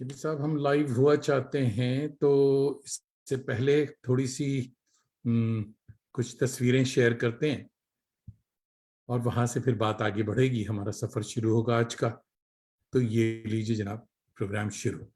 कि साहब हम लाइव हुआ चाहते हैं तो इससे पहले थोड़ी सी हम्म, कुछ तस्वीरें शेयर करते हैं और वहां से फिर बात आगे बढ़ेगी। हमारा सफर शुरू होगा आज का। तो ये लीजिए जनाब, प्रोग्राम शुरू।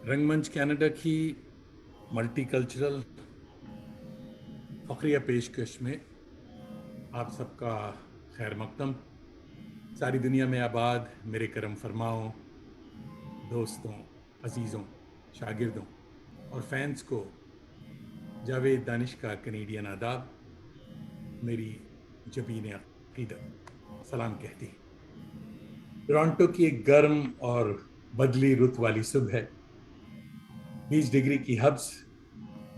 रंगमंच कनाडा की मल्टीकल्चरल फखरिया पेशकश में आप सबका खैर मकदम। सारी दुनिया में आबाद मेरे करम फरमाओ दोस्तों, अजीज़ों, शागिर्दों और फैंस को जावेद दानिश का कनेडियन आदाब, मेरी जबीन अकीदत सलाम कहती है। टोरंटो की एक गर्म और बदली रुत वाली सुबह है। 20 डिग्री की हब्स,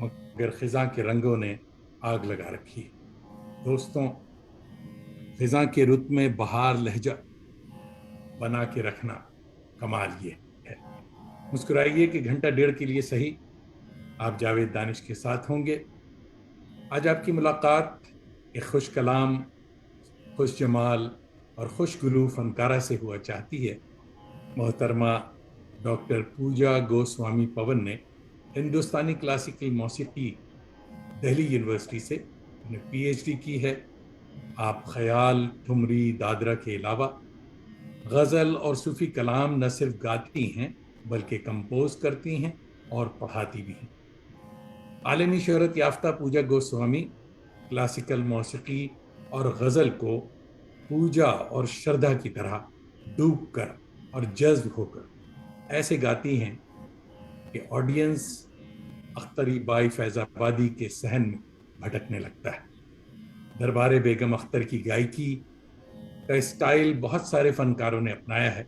मगर खिजा के रंगों ने आग लगा रखी है। दोस्तों, खिजा के रुत में बहार लहजा बना के रखना कमाल ये है। मुस्कुराइए कि घंटा डेढ़ के लिए सही आप जावेद दानिश के साथ होंगे। आज आपकी मुलाकात एक खुश कलाम, खुश जमाल और खुशगुलू फनकारा से हुआ चाहती है। मोहतरमा डॉक्टर पूजा गोस्वामी पवन ने हिंदुस्तानी क्लासिकल मौसीकी दिल्ली यूनिवर्सिटी से अपने पीएचडी की है। आप ख्याल, ठुमरी, दादरा के अलावा गज़ल और सूफी कलाम न सिर्फ गाती हैं बल्कि कंपोज करती हैं और पढ़ाती भी हैं। आलमी शोहरत याफ्ता पूजा गोस्वामी क्लासिकल मौसीकी और गज़ल को पूजा और श्रद्धा की तरह डूब कर और जज्ब होकर ऐसे गाती हैं कि ऑडियंस अख्तरी बाई फैजाबादी के सहन में भटकने लगता है। दरबार बेगम अख्तर की गायकी का स्टाइल बहुत सारे फनकारों ने अपनाया है,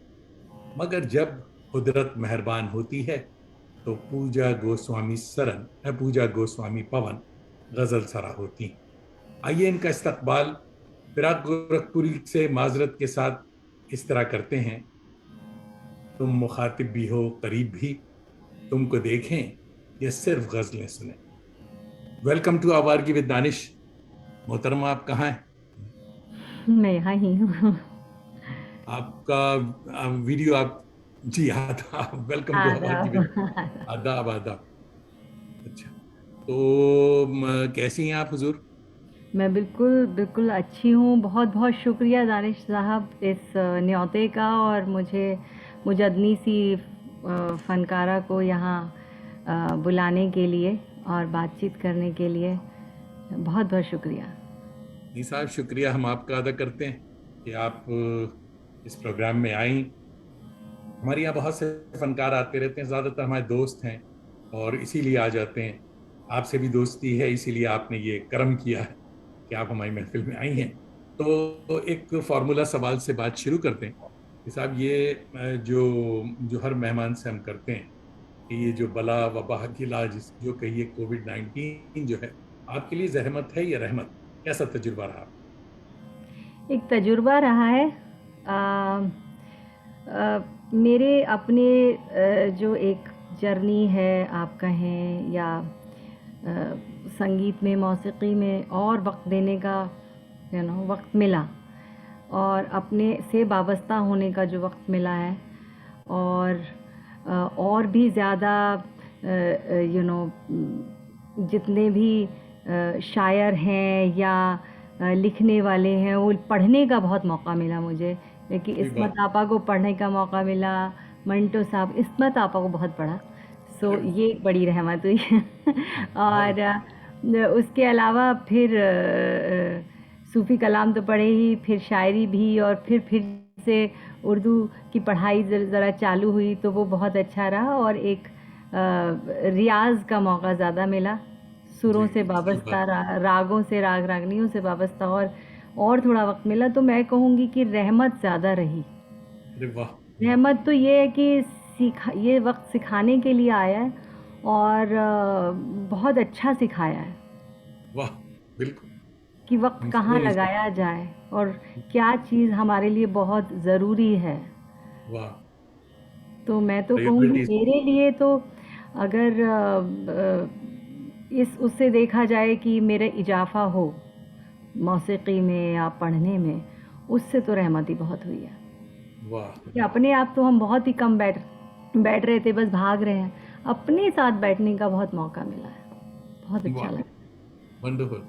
मगर जब कुदरत मेहरबान होती है तो पूजा गोस्वामी पवन गजल सरा होती हैं। आइए इनका इस्तकबाल फिराक गोरखपुरी से माजरत के साथ इस तरह करते हैं। तुम मुखातिब भी हो, करीब भी, तुमको देखें या सिर्फ गजलें सुने। Welcome to Awargi with Danish. मोहतरमा, आप कहाँ हैं? मैं यहाँ ही हूँ। आपका वीडियो आप जी आदाब, वेलकम टू आवारगी आदाब। विद आदाब आदाब। अच्छा, तो कैसी हैं आप हुजूर? मैं बिल्कुल बिल्कुल अच्छी हूँ। बहुत बहुत शुक्रिया दानिश साहब इस न्योते का, और मुझे मुजद्दी सी फ़नकारा को यहाँ बुलाने के लिए और बातचीत करने के लिए बहुत बहुत शुक्रिया। नहीं साहब, शुक्रिया हम आपका अदा करते हैं कि आप इस प्रोग्राम में आई। हमारे यहाँ बहुत से फनकार आते रहते हैं, ज़्यादातर हमारे दोस्त हैं और इसीलिए आ जाते हैं। आपसे भी दोस्ती है, इसीलिए आपने ये कर्म किया है कि आप हमारी महफिल में आई हैं। तो एक फार्मूला सवाल से बात शुरू करते हैं कि साहब, ये जो जो हर मेहमान से हम करते हैं कि ये जो बला वबा की इलाज, जो कहिए कोविड-19 जो है, आपके लिए जहमत है या रहमत? कैसा तजुर्बा रहा? एक तजुर्बा रहा है। मेरे अपने जो एक जर्नी है आप कहें, या संगीत में, मौसीकी में और वक्त देने का वक्त मिला, और अपने से वाबस्ता होने का जो वक्त मिला है, और और भी ज़्यादा जितने भी शायर हैं या लिखने वाले हैं, वो पढ़ने का बहुत मौका मिला मुझे। लेकिन कोई इस्मत बात आपा को पढ़ने का मौका मिला, मंटो साहब, इस्मत आपा को बहुत पढ़ा। सो नहीं। ये एक बड़ी रहमत हुई। बहुत और उसके अलावा फिर सूफ़ी कलाम तो पढ़े ही, फिर शायरी भी, और फिर से उर्दू की पढ़ाई ज़रा चालू हुई, तो वो बहुत अच्छा रहा। और एक रियाज़ का मौका ज़्यादा मिला, सुरों जी, से सही वाबस्ता, बात। रागों से, राग रागनियों से वाबस्ता, और थोड़ा वक्त मिला। तो मैं कहूँगी कि रहमत ज़्यादा रही। अरे वाह, वाह, रहमत तो ये है कि ये वक्त सिखाने के लिए आया है, और बहुत अच्छा सिखाया है वाह, बिल्कुल। कि वक्त हम कहाँ समझ नहीं सकते। लगाया जाए, और क्या चीज़ हमारे लिए बहुत ज़रूरी है। वाह। तो मैं तो कहूँगी प्रायोरिटीज। मेरे लिए तो, अगर इस उससे देखा जाए कि मेरा इजाफ़ा हो मौसीकी में या पढ़ने में, उससे तो रहमत ही बहुत हुई है। वाह, कि अपने आप तो हम बहुत ही कम बैठ बैठ रहे थे, बस भाग रहे हैं। अपने साथ बैठने का बहुत मौका मिला है, बहुत अच्छा वाह, लगा। वंडरफुल।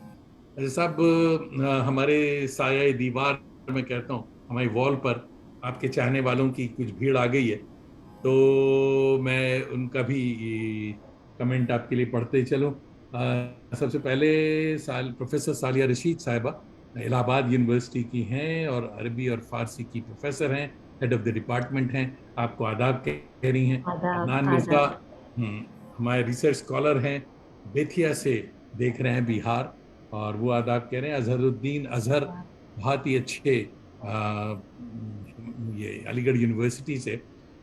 अच्छा साहब, हमारे साया दीवार में कहता हूँ, हमारी वॉल पर आपके चाहने वालों की कुछ भीड़ आ गई है, तो मैं उनका भी कमेंट आपके लिए पढ़ते चलो। सबसे पहले प्रोफेसर सालिया रशीद साहिबा इलाहाबाद यूनिवर्सिटी की हैं और अरबी और फारसी की प्रोफेसर हैं, हेड ऑफ द डिपार्टमेंट हैं। आपको आदाब कह रही हैं। आदाब अदनान मिर्जा, आदाब। हमारे रिसर्च स्कॉलर हैं, बेथिया से देख रहे हैं, बिहार। और वो आदाब कह रहे हैं अजहरुद्दीन अजहर, बहुत ही अच्छे ये अलीगढ़ यूनिवर्सिटी से,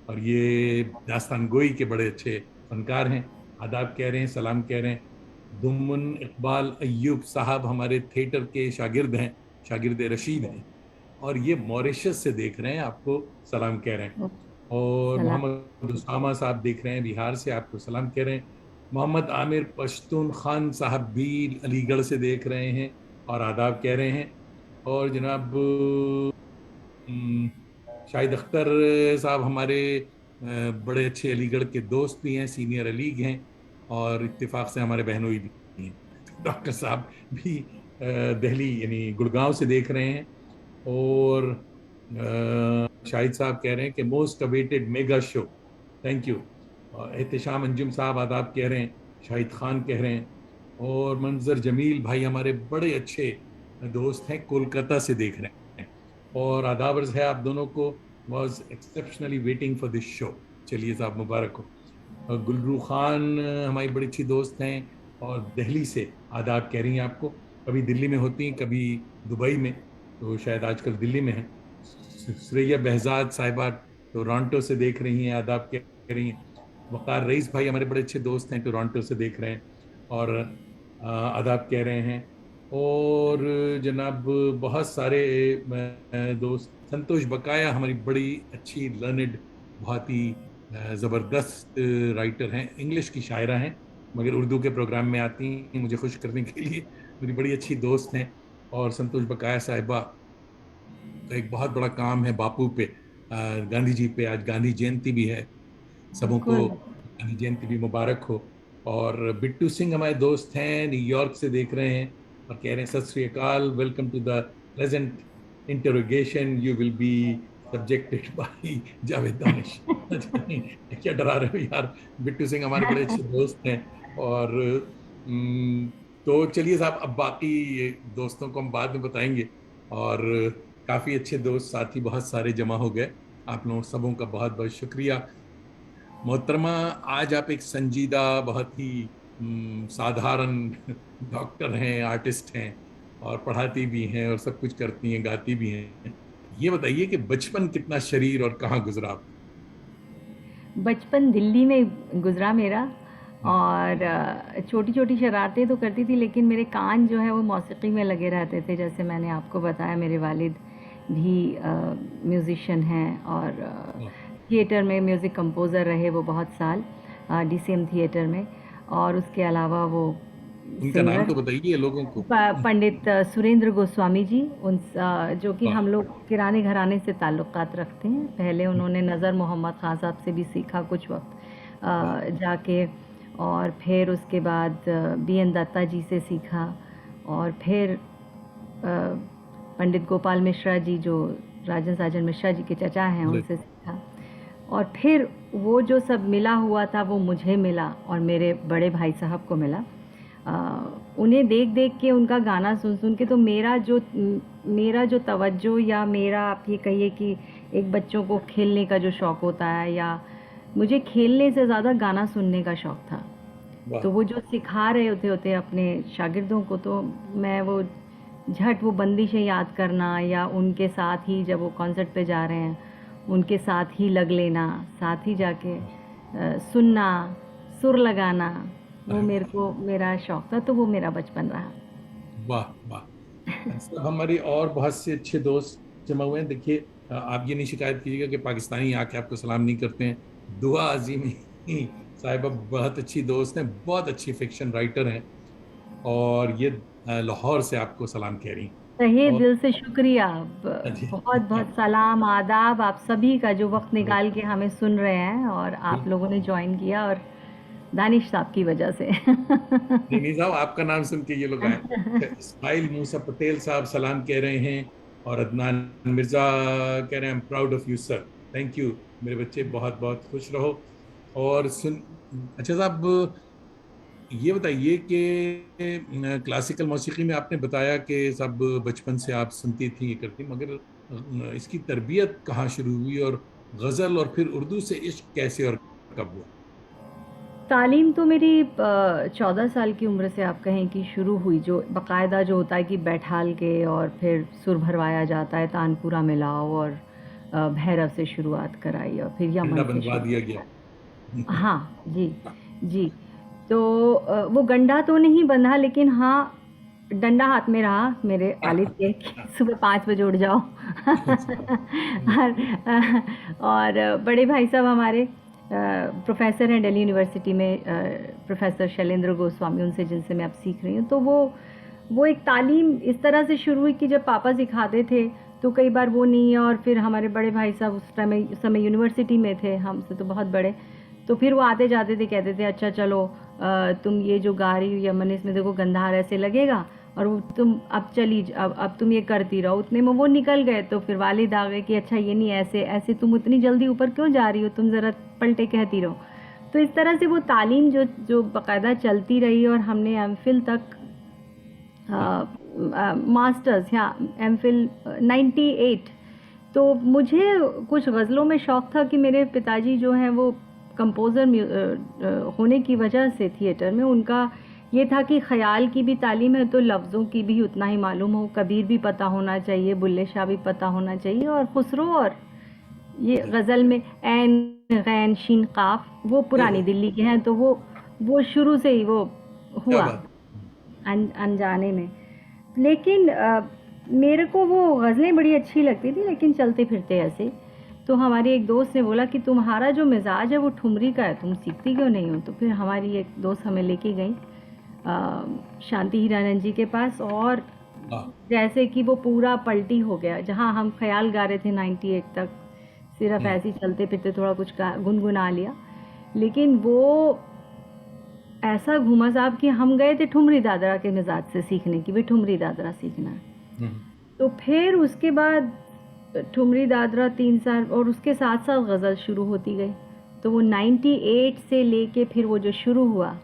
और ये दास्तान गोई के बड़े अच्छे फनकार हैं। आदाब कह रहे हैं, सलाम कह रहे हैं। दुम्मन इकबाल अय्यूब साहब हमारे थिएटर के शागिर्द हैं, शागिर्द रशीद हैं, और ये मॉरिशस से देख रहे हैं, आपको सलाम कह रहे हैं। और सलाम। मोहम्मद उसामा साहब देख रहे हैं बिहार से, आपको सलाम कह रहे हैं। मोहम्मद आमिर पश्तून खान साहब भी अलीगढ़ से देख रहे हैं और आदाब कह रहे हैं। और जनाब शाहिद अख्तर साहब हमारे बड़े अच्छे अलीगढ़ के दोस्त भी हैं, सीनियर अलीग हैं, और इत्तेफाक से हमारे बहनोई भी हैं। डॉक्टर साहब भी दिल्ली यानी गुड़गांव से देख रहे हैं। और शाहिद साहब कह रहे हैं कि most awaited mega show, thank you. Ehtesham Anjum साहब आदाब कह रहे हैं, शाहिद खान कह रहे हैं। और मंजर जमील भाई हमारे बड़े अच्छे दोस्त हैं, कोलकाता से देख रहे हैं। और आदाब अर्ज़ है आप दोनों को, was exceptionally waiting for this show. चलिए साहब, मुबारक हो। गुलरू खान हमारी बड़ी अच्छी दोस्त हैं और दिल्ली से आदाब कह रही हैं आपको। कभी दिल्ली में होती हैं, कभी दुबई में, तो शायद आजकल दिल्ली में है। सुरैया बहजाद साहिबा टोरंटो से देख रही हैं, आदाब कह रही हैं। वकार रईस भाई हमारे बड़े अच्छे दोस्त हैं, टोरंटो से देख रहे हैं और आदाब कह रहे हैं। और जनाब बहुत सारे दोस्त, संतोष बकाया हमारी बड़ी अच्छी लर्नड, बहुत ही ज़बरदस्त राइटर हैं, इंग्लिश की शायरा हैं, मगर उर्दू के प्रोग्राम में आती हैं मुझे खुश करने के लिए। मेरी बड़ी अच्छी दोस्त हैं। और संतोष बकाया साहिबा का एक बहुत बड़ा काम है बापू पे, गांधी जी पे। आज गांधी जयंती भी है, सबों को बिल्कुल। गांधी जयंती भी मुबारक हो। और बिट्टू सिंह हमारे दोस्त हैं, न्यूयॉर्क से देख रहे हैं और कह रहे हैं सत श्री अकाल, welcome to the present interrogation, you will be subjected by Javed Danish. क्या डरा रहे हो यार। बिट्टू सिंह हमारे बड़े अच्छे दोस्त हैं। और हम्म, तो चलिए साहब, अब बाकी दोस्तों को हम बाद में बताएंगे। और काफी अच्छे दोस्त साथी बहुत सारे जमा हो गए। आप लोगों सबों का बहुत बहुत शुक्रिया। मोहतरमा, आज आप एक संजीदा, बहुत ही साधारण डॉक्टर हैं, आर्टिस्ट हैं, और पढ़ाती भी हैं और सब कुछ करती हैं, गाती भी हैं। ये बताइए कि बचपन कितना शरीर और कहाँ गुजरा आपका? बचपन दिल्ली में गुजरा मेरा। और छोटी छोटी शरारतें तो करती थी, लेकिन मेरे कान जो है वो मौसीकी में लगे रहते थे। जैसे मैंने आपको बताया, मेरे वालिद भी म्यूज़िशियन हैं और वाह, थिएटर में म्यूज़िक कंपोज़र रहे वो बहुत साल, डीसीएम थिएटर में। और उसके अलावा वो उनका नाम सिंगर तो बताइए लोगों को। पंडित सुरेंद्र गोस्वामी जी, जो कि वाह, हम लोग किराने घराने से ताल्लुक़ात रखते हैं। पहले उन्होंने नज़र मोहम्मद ख़ान साहब से भी सीखा कुछ वक्त वाह, जाके। और फिर उसके बाद बीएन दत्ता जी से सीखा। और फिर पंडित गोपाल मिश्रा जी, जो राजन साजन मिश्रा जी के चचा हैं, उनसे सीखा। और फिर वो जो सब मिला हुआ था वो मुझे मिला और मेरे बड़े भाई साहब को मिला। उन्हें देख देख के, उनका गाना सुन सुन के, तो मेरा जो तवज्जो, या मेरा आप ये कहिए कि एक बच्चों को खेलने का जो शौक़ होता है, या मुझे खेलने से ज़्यादा गाना सुनने का शौक़ था। वाह, तो वो जो सिखा रहे होते अपने शागिर्दों को, तो मैं वो झट वो बंदिशें याद करना, या उनके साथ ही जब वो कॉन्सर्ट पे जा रहे हैं उनके साथ ही लग लेना, साथ ही जाके सुनना, सुर लगाना, वो अरे मेरे वाह, को मेरा शौक़ था। तो वो मेरा बचपन रहा। वाह, वाह। सब हमारे और बहुत से अच्छे दोस्त जमा हुए हैं। देखिए, आप ये नहीं शिकायत कीजिएगा कि पाकिस्तानी आके आपको सलाम नहीं करते हैं। दुआ अजीमी साहिबा बहुत अच्छी दोस्त हैं, बहुत अच्छी फिक्शन राइटर हैं। और ये लाहौर से आपको सलाम कह रही हैं। तहे और दिल से शुक्रिया। जी, बहुत बहुत सलाम, आदाब आप सभी का, जो वक्त निकाल के हमें सुन रहे हैं, और आप लोगों ने ज्वाइन किया, और दानिश साहब की वजह से। नहीं नहीं साहब, आपका नाम सुन के ये लोग आए। इस्माइल मूसा पटेल साहब सलाम कह रहे हैं। और अदनान मिर्जा कह रहे हैं, I am proud of you sir. Thank you मेरे बच्चे, बहुत बहुत खुश रहो। और सुन, अच्छा साहब, ये बताइए कि क्लासिकल मौसीकी में आपने बताया कि सब बचपन से आप सुनती थी, ये करती, मगर इसकी तरबियत कहाँ शुरू हुई, और गज़ल और फिर उर्दू से इश्क कैसे और कब हुआ? तालीम तो मेरी 14 साल की उम्र से आप कहें कि शुरू हुई। जो बाकायदा जो होता है कि बैठाल के और फिर सुर भरवाया जाता है, तानपुरा मिलाओ, और भैरव से शुरुआत कराई और फिर डंडा यमन से बनवा दिया शुरू। गया। हाँ जी, जी। तो वो गंडा तो नहीं बंधा, लेकिन हाँ, डंडा हाथ में रहा मेरे वालिद के कि सुबह 5 बजे उठ जाओ। और बड़े भाई साहब हमारे प्रोफेसर हैं दिल्ली यूनिवर्सिटी में, प्रोफेसर शैलेंद्र गोस्वामी, उनसे जिनसे मैं अब सीख रही हूँ। तो वो एक तालीम इस तरह से शुरू हुई कि जब पापा सिखाते थे तो कई बार वो नहीं है, और फिर हमारे बड़े भाई साहब उस समय यूनिवर्सिटी में थे, हमसे तो बहुत बड़े। तो फिर वो आते जाते थे, कहते थे अच्छा चलो, तुम ये जो गा रही हो यमन, इसमें देखो गंधार ऐसे लगेगा, और वो तुम अब अब तुम ये करती रहो। उतने में वो निकल गए। तो फिर वालिद आ गए कि अच्छा ये नहीं, ऐसे ऐसे तुम उतनी जल्दी ऊपर क्यों जा रही हो, तुम ज़रा पलटे कहती रहो। तो इस तरह से वो तालीम जो जो बाकायदा चलती रही, और हमने एमफिल तक, मास्टर्स या एमफिल 98। तो मुझे कुछ गज़लों में शौक़ था कि मेरे पिताजी जो हैं वो कंपोज़र होने की वजह से थिएटर में उनका ये था कि ख़याल की भी तालीम है तो लफ्ज़ों की भी उतना ही मालूम हो। कबीर भी पता होना चाहिए, बुल्ले शाह भी पता होना चाहिए, और खुसरो, और ये गज़ल में ऐन गैन शीन काफ, वो पुरानी दिल्ली के हैं, तो वो शुरू से ही वो क्या हुआ बात। अनजाने में। लेकिन मेरे को वो गज़लें बड़ी अच्छी लगती थी, लेकिन चलते फिरते ऐसे। तो हमारी एक दोस्त ने बोला कि तुम्हारा जो मिजाज है वो ठुमरी का है, तुम सीखती क्यों नहीं हो? तो फिर हमारी एक दोस्त हमें लेके गई शांति हीरानंद जी के पास, और वाह। जैसे कि वो पूरा पलटी हो गया। जहाँ हम ख्याल गा रहे थे 98 तक, सिर्फ ऐसे ही चलते फिरते थोड़ा कुछ गुनगुना लिया, लेकिन वो ऐसा घुमा साहब कि हम गए थे ठुमरी दादरा के मिजाज से सीखने की, भी ठुमरी दादरा सीखना है। हम्म। तो फिर उसके बाद ठुमरी दादरा 3 साल, और उसके साथ साथ गज़ल शुरू होती गई। तो वो 98 से लेके फिर वो जो शुरू हुआ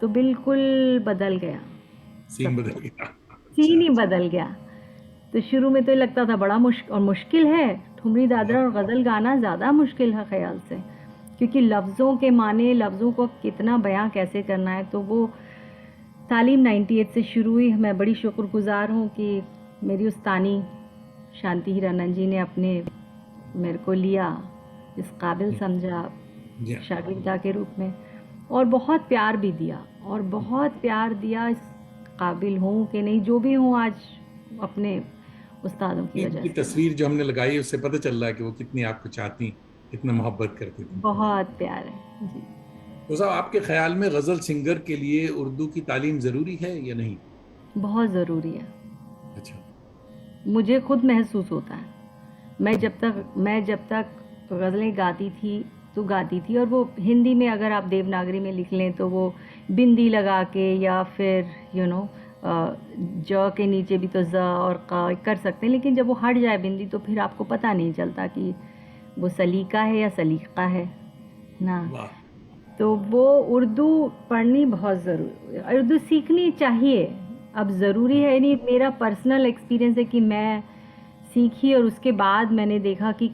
तो बिल्कुल बदल गया सीन सब बदल कुछ, गया। अच्छा सीन ही अच्छा। बदल गया। तो शुरू में तो लगता था बड़ा मुश्किल है ठुमरी दादरा और गज़ल गाना, ज़्यादा मुश्किल है ख्याल से, क्योंकि लफ्ज़ों के माने, लफ्ज़ों को कितना बयां कैसे करना है। तो वो तालीम 98 से शुरू हुई। मैं बड़ी शुक्रगुजार हूँ कि मेरी उस्तानी शांति हीरानंद जी ने अपने मेरे को लिया, इस काबिल समझा जी हाँ। शागिर्दा के रूप में, और बहुत प्यार भी दिया, और बहुत प्यार दिया। इस काबिल हूँ कि नहीं, जो भी हूँ आज अपने उस्तादों की वजह की से। तस्वीर जो हमने लगाई उससे पता चल रहा है कि वो कितनी आपको चाहती, कितना मोहब्बत करती थी। बहुत प्यार है जी। तो साहब, आपके ख्याल में गजल सिंगर के लिए उर्दू की तालीम जरूरी है या नहीं? बहुत ज़रूरी है, अच्छा। मुझे खुद महसूस होता है। मैं जब तक गज़लें गाती थी तो गाती थी, और वो हिंदी में अगर आप देवनागरी में लिख लें तो वो बिंदी लगा के, या फिर ज के नीचे भी तो ज और क कर सकते हैं, लेकिन जब वो हट जाए बिंदी तो फिर आपको पता नहीं चलता कि वो सलीका है या सलीका है ना। वाह। तो वो उर्दू पढ़नी बहुत ज़रूरी है, उर्दू सीखनी चाहिए। अब ज़रूरी है नहीं, मेरा पर्सनल एक्सपीरियंस है कि मैं सीखी और उसके बाद मैंने देखा कि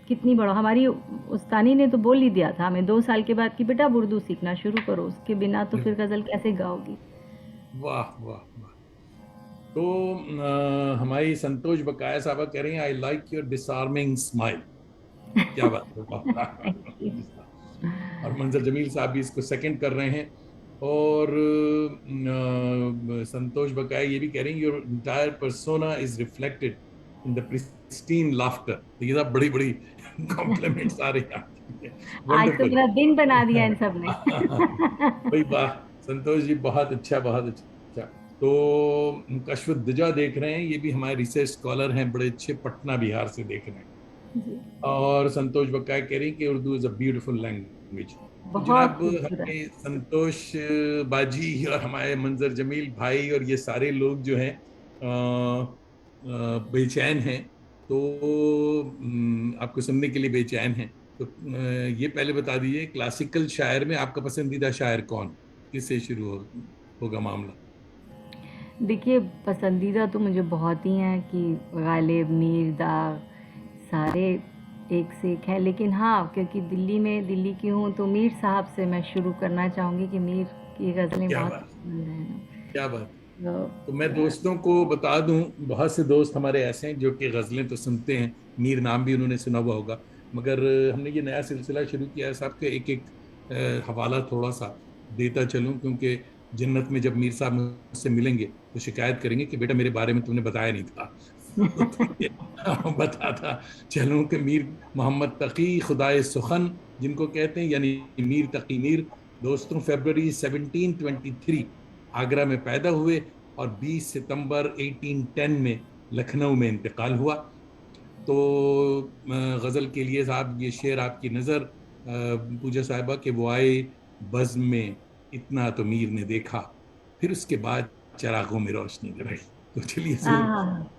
कितनी बड़ा, हमारी उस्तानी ने तो बोल ही दिया था हमें 2 साल के बाद कि बेटा अब उर्दू सीखना शुरू करो, उसके बिना तो फिर गज़ल कैसे गाओगी। वाह वाह वाह। तो हमारी संतोष बकाया साहबा कह रही हैं, I like your disarming smile. क्या बात है, थैंक यू। वाह। और मंजर जमील साहब भी इसको सेकंड कर रहे हैं। और संतोष बकाया ये भी कह रही हैं, your entire persona is reflected in the pristine laughter. तो ये सब बड़ी बड़ी कॉम्प्लीमेंट्स आ रही हैं। आज तो वंडरफुल। मेरा दिन बना दिया इन सब ने। भाई वाह। संतोष जी बहुत अच्छा, बहुत अच्छा। तो कशवुद्दुजा देख रहे हैं, ये भी हमारे रिसर्च स्कॉलर हैं, बड़े अच्छे, पटना बिहार से देख रहे हैं। जी, और संतोष बकाया कह रही हैं कि Urdu is a beautiful language. तो बहुत जनाब, खूबसूरत। हमें संतोष बाजी और हमारे मंजर जमील भाई और ये सारे लोग जो हैं बेचैन हैं। तो आपको सुनने के लिए बेचैन हैं। तो ये पहले बता दीजिए, क्लासिकल शायर में आपका पसंदीदा शायर कौन, किससे शुरू होगा मामला? देखिए, पसंदीदा तो मुझे बहुत ही हैं कि गालिब, मीर, दाग, सारे एक से एक हैं। लेकिन हाँ, क्योंकि दिल्ली की हूँ तो मीर साहब से मैं शुरू करना चाहूँगी कि मीर की गज़लें क्या बहुत बात, पसंद हैं क्या बात। ना। तो मैं दोस्तों को बता दूं, बहुत से दोस्त हमारे ऐसे हैं जो कि गज़लें तो सुनते हैं, मीर नाम भी उन्होंने सुना हुआ होगा, मगर हमने ये नया सिलसिला शुरू किया है साहब के एक एक हवाला थोड़ा सा देता चलूं, क्योंकि जन्नत में जब मीर साहब मुझसे मिलेंगे तो शिकायत करेंगे कि बेटा मेरे बारे में तुमने बताया नहीं था। तो ये बताता चलूं कि मीर मोहम्मद तकी खुदाए सुखन जिनको कहते हैं, यानी मीर तकी मीर, दोस्तों फरवरी 1723 आगरा में पैदा हुए और 20 सितंबर 1810 में लखनऊ में इंतकाल हुआ। तो गज़ल के लिए साहब ये शेर आपकी नज़र, पूजा साहिबा के वो आए बज़्म में, इतना तो मीर ने देखा, फिर उसके बाद चरागों में रोशनी न रही। तो चलिए जरूर हाँ,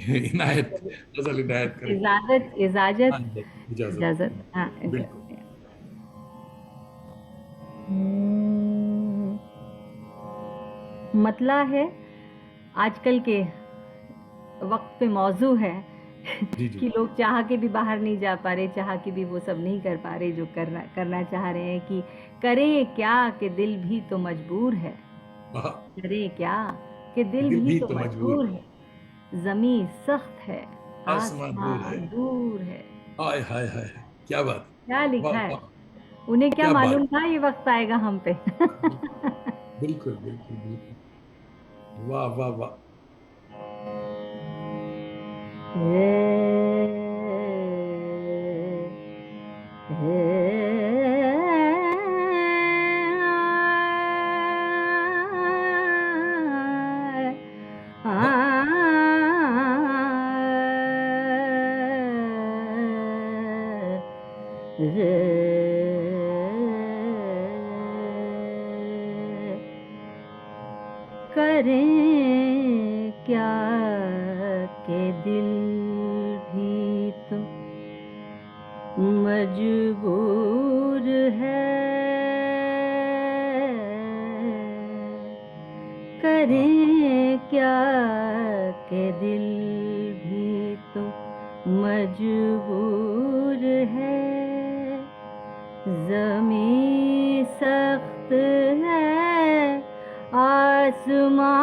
इनायत, गज़ल इनायत करें। इजाज़त इजाज़त हाँ जी, इजाजत। इजाज़त, हाँ, बिल्कुल। हम्म, मतला है आजकल के वक्त पे मौजू है जी जी। कि लोग चाह के भी बाहर नहीं जा पा रहे, चाह के भी वो सब नहीं कर पा रहे जो करना करना चाह रहे हैं। कि करें क्या कि दिल भी तो मजबूर है, वाह। करें क्या कि दिल दिल भी भी तो तो मजबूर मजबूर है, है, जमीन सख्त है, आसमां दूर है। आसमां दूर है। हाय हाय हाय, क्या बात। क्या वाह लिखा है, वाह। उन्हें क्या क्या बात। मालूम था ये वक्त आएगा हम पे। बिल्कुल बिल्कुल बिल्कुल। वाह वाह वाह। करें क्या के दिल भी तो मजबूर है। करें क्या के दिल भी तो मजबूर है। ज़मीं सख्त है, आसमां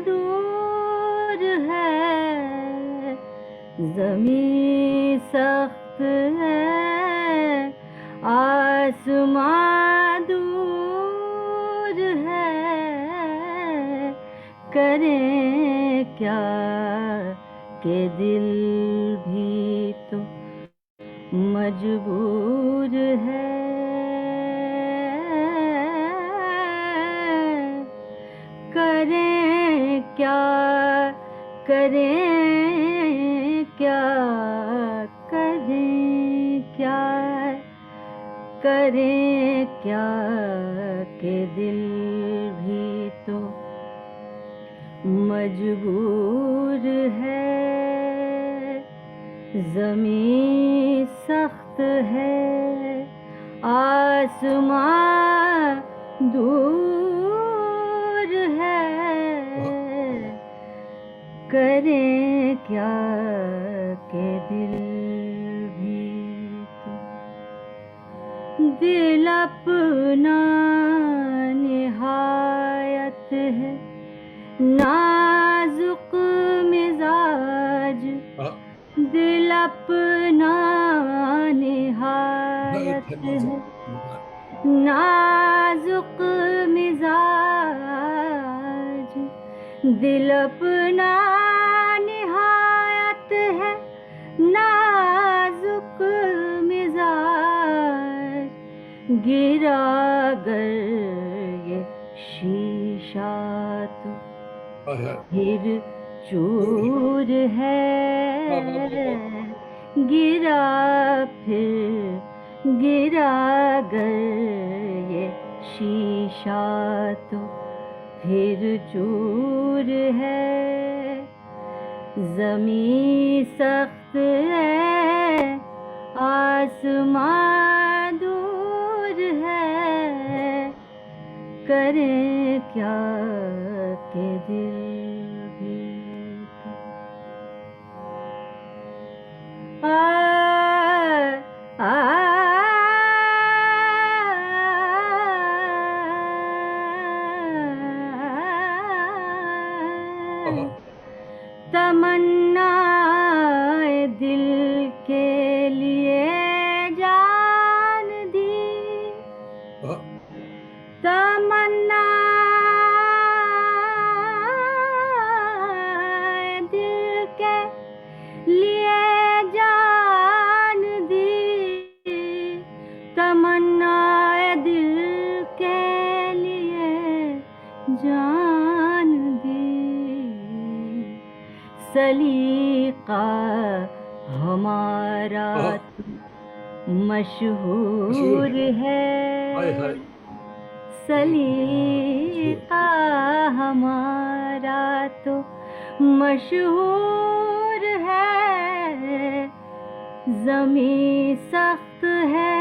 दूर है। ज़मीं सख्त है, आसमां दूर है। करें क्या के दिल भी तो मजबूर है। करें क्या, करें क्या, करें क्या, करें क्या के दिल भी तो मजबूर है। ज़मीं सख्त है, आसमां दूर है। करें क्या के दिल भी तो दिल अपना निहायत है, नाजुक मिजाज। दिल अपना निहायत है, नाजुक मिजाज। दिल अपना निहायत है, नाजुक मिजाज। गिरा अगर ये शीशा तो फिर चूर है। गिरा फिर गिरा अगर ये शीशा तो फिर चूर है। ज़मीं सख्त है, आसमां दूर है। करें क्या के दिल भी तो तमन्नाए दिल के लिए जान दी। तमन्नाए दिल के लिए जान दी। तमन्नाए दिल के लिए जान दी। सलीका हमारा तो मशहूर है। सलीका हमारा तो मशहूर है। ज़मीं सख्त है,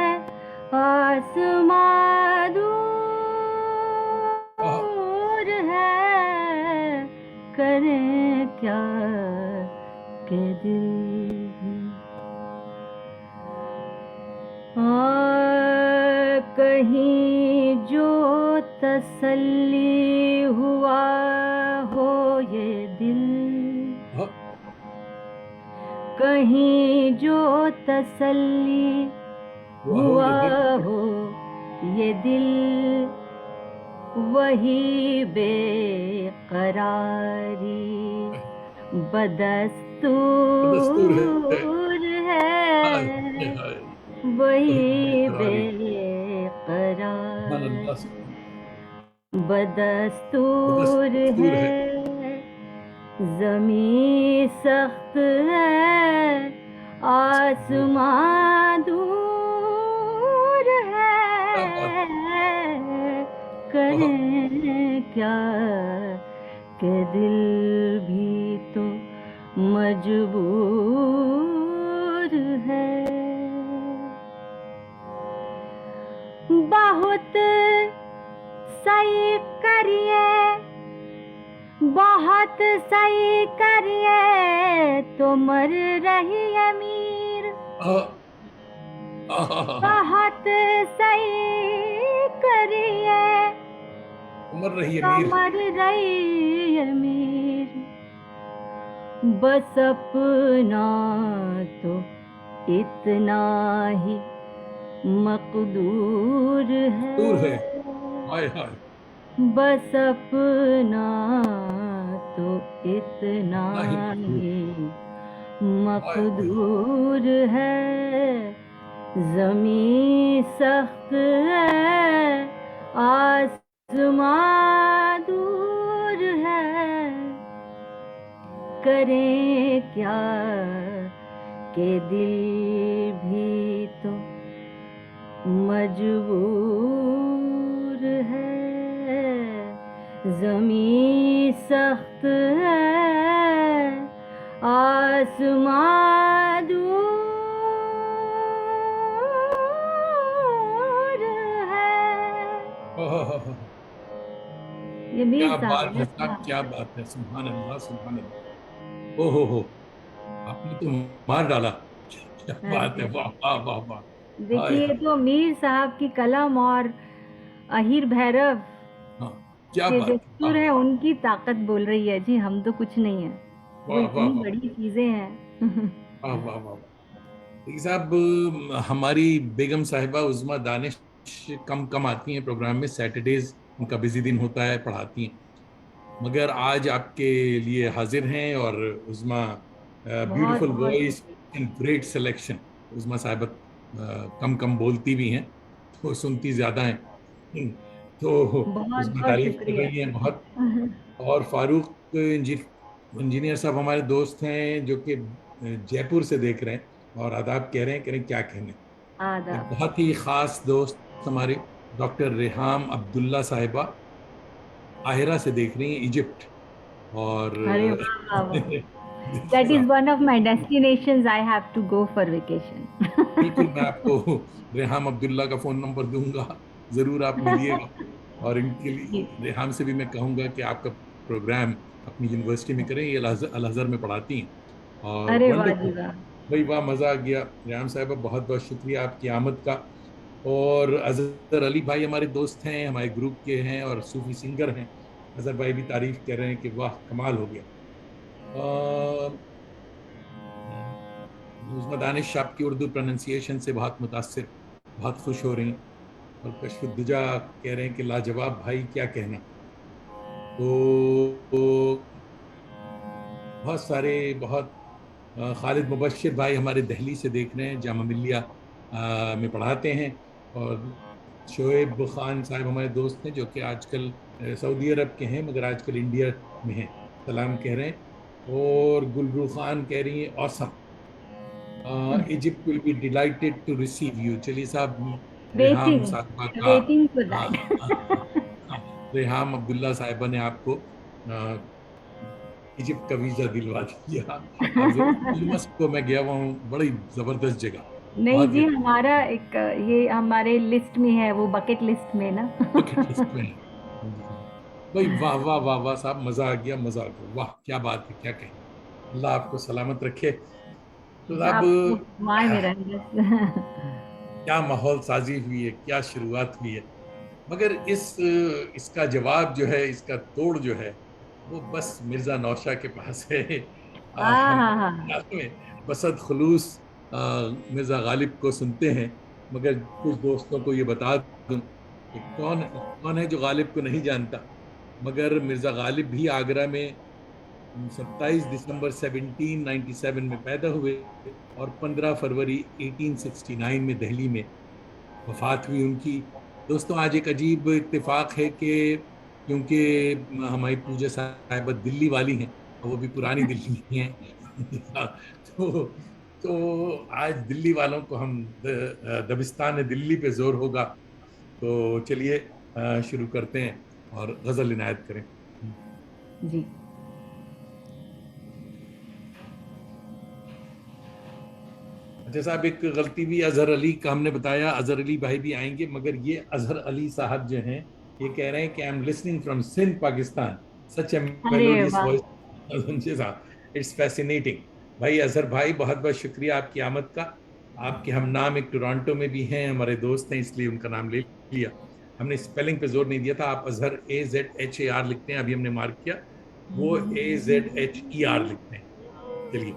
आसमां दूर है। करें क्या के दिल भी कहीं जो तसल्ली हुआ हो ये दिल। कहीं जो तसल्ली हुआ हो ये दिल, वही बेकरारी बदस्तूर है। वही बेकरारी बदस्तूर है। ज़मीं सख्त है, आसमां दूर है। करें क्या कि दिल भी तो मजबूर है। बहुत सही करिए, बहुत सही करिए तो मर रही है मीर। बहुत सही करिए उमर रही है तो मीर। मर रही है मीर। बस अपना तो इतना ही मकदूर दूर है। है। हाय हाय। बस अपना तो इतना इतना ही मजबूर। ही हाय हाय। मकदूर है। ज़मीं सख्त है, आसमां दूर है। करें क्या कि दिल भी तो मजबूर है। ज़मीं सख्त है, आसमां दूर है। ओह, ये मीर क्या साहब बात है है साहब, ना। क्या बात है। सुभान अल्लाह, सुभान अल्लाह। ओहो हो, आपने तो मार डाला। क्या बात है, अरे वाह वाह वाह वाह। हाय देखिए, हाय। तो मीर साहब की कलम और अहीर भैरव हाँ, क्या के जो बात है, वाह सुर है उनकी ताकत बोल रही है जी, हम तो कुछ नहीं है। वो वाह वाह इतनी वाह बड़ी चीजें हैं। वाह वाह वाह वाह। देखिए साहब, हमारी बेगम साहिबा उज़्मा दानिश कम कम आती हैं प्रोग्राम में। सैटरडेज उनका बिजी दिन होता है, पढ़ाती हैं। मगर आज आपके लिए हाजिर हैं। और उज़्मा, बहुत ब्यूटीफुल बहुत वॉइस शुक्रिया। And great selection. उज़्मा साहिबा कम कम बोलती भी हैं, तो सुनती ज़्यादा हैं। तो बहुत उज़्मा बहुत तारीफ कर शुक्रिया। रही हैं बहुत। और फारूक इंजीनियर साहब हमारे दोस्त हैं, जो कि जयपुर से देख रहे हैं और आदाब कह रहे हैं। कह रहे हैं क्या कहने। एक आदाब। बहुत ही खास दोस्त हमारे डॉक्टर रेहाम अब्दुल्ला साहिबा काहिरा से देख रही हैं, इजिप्ट। और अरे वाह वाह वाह। देखिए दैट इज साहब, one of my destinations I have to go for vacation. बिल्कुल मैं आपको रेहाम अब्दुल्ला का फोन नंबर दूंगा, जरूर आप मिलिएगा। और इनके लिए जी। रेहाम से भी मैं कहूंगा कि आपका प्रोग्राम अपनी यूनिवर्सिटी में करें। ये अल अजहर में पढ़ाती हैं। और अरे वाह जी वंडरफुल, वाह। भाई वाह, मजा आ गया। रेहाम साहब, बहुत बहुत शुक्रिया आपकी आमद का। और अजहर अली भाई हमारे दोस्त हैं, हमारे ग्रुप के हैं और सूफी सिंगर हैं। अजहर भाई भी तारीफ कर रहे हैं कि वाह कमाल हो गया। उस्मा दानिश आपकी उर्दू प्रोनाउंसिएशन से बहुत मुतासिर, बहुत खुश हो रही हैं। और कशफुद्दुजा कह रहे हैं कि लाजवाब भाई, क्या कहना। तो बहुत सारे, बहुत खालिद मुबश्शिर भाई हमारे दिल्ली से देख रहे हैं, जामा मिल्लिया में पढ़ाते हैं। और शोएब खान साहब हमारे दोस्त हैं, जो कि आजकल सऊदी अरब के हैं मगर आजकल इंडिया में हैं, सलाम कह रहे हैं। और गुलरू खान कह रही हैं awesome, Egypt will be delighted to receive you. चलिए साहब, रेहाम वेटिंग, साहिबा का, वेटिंग फॉर हाँ, दैट। हाँ, रेहाम अब्दुल्ला साहिबा ने आपको इजिप्ट का वीजा दिलवा दिया। आप जरूर, इल्मस को मैं गया हुआ हूँ, बड़ी जबरदस्त जगह, नहीं बहुत जी, बढ़िया। हमारा एक ये हमारे लिस्ट में है, वो बकेट लिस्ट में ना। बकेट लिस्ट में है। भाई वाह वाह वाह वाह साहब, मजा आ गया, मजा आ गया, वाह क्या बात है, क्या कहें। अल्लाह आपको सलामत रखे। तो अब आपको मार में रहे बस। क्या माहौल साजी हुई है, क्या शुरुआत हुई है। मगर इसका जवाब जो है, इसका तोड़ जो है, वो बस मिर्जा नौशा के पास है। हाँ हम हाँ हाँ। में बसत खुलूस मिर्जा गालिब को सुनते हैं। मगर कुछ दोस्तों को ये बता दूं कि कौन कौन है जो गालिब को नहीं जानता। मगर मिर्जा गालिब भी आगरा में 27 दिसंबर 1797 में पैदा हुए और 15 फरवरी 1869 में दिल्ली में वफात हुई उनकी। दोस्तों, आज एक अजीब इत्तेफाक है कि क्योंकि हमारी पूजा साहिबा दिल्ली वाली हैं और वो भी पुरानी दिल्ली में हैं। तो आज दिल्ली वालों को हम दबिस्तान दिल्ली पे जोर होगा। तो चलिए, शुरू करते हैं और गजल इनायत करें। जी। अच्छा साहब, एक गलती भी, अजहर अली का हमने बताया, अजहर अली भाई भी आएंगे, मगर ये अजहर अली साहब जो हैं, ये कह रहे हैं कि I am listening from Sindh Pakistan, सच ए अरे मेलोडियस वाह! वॉइस। साहब, इट्स फैसिनेटिंग। भाई अजहर भाई, बहुत बहुत शुक्रिया आपकी आमद का। आपके हम नाम एक टोरंटो में भी हैं, हमारे दोस्त हैं, इसलिए उनका नाम ले लिया। हमने स्पेलिंग पे जोर नहीं दिया था। आप अजहर AZHAR लिखते हैं, अभी हमने मार्क किया, वो AZHER लिखते हैं। चलिए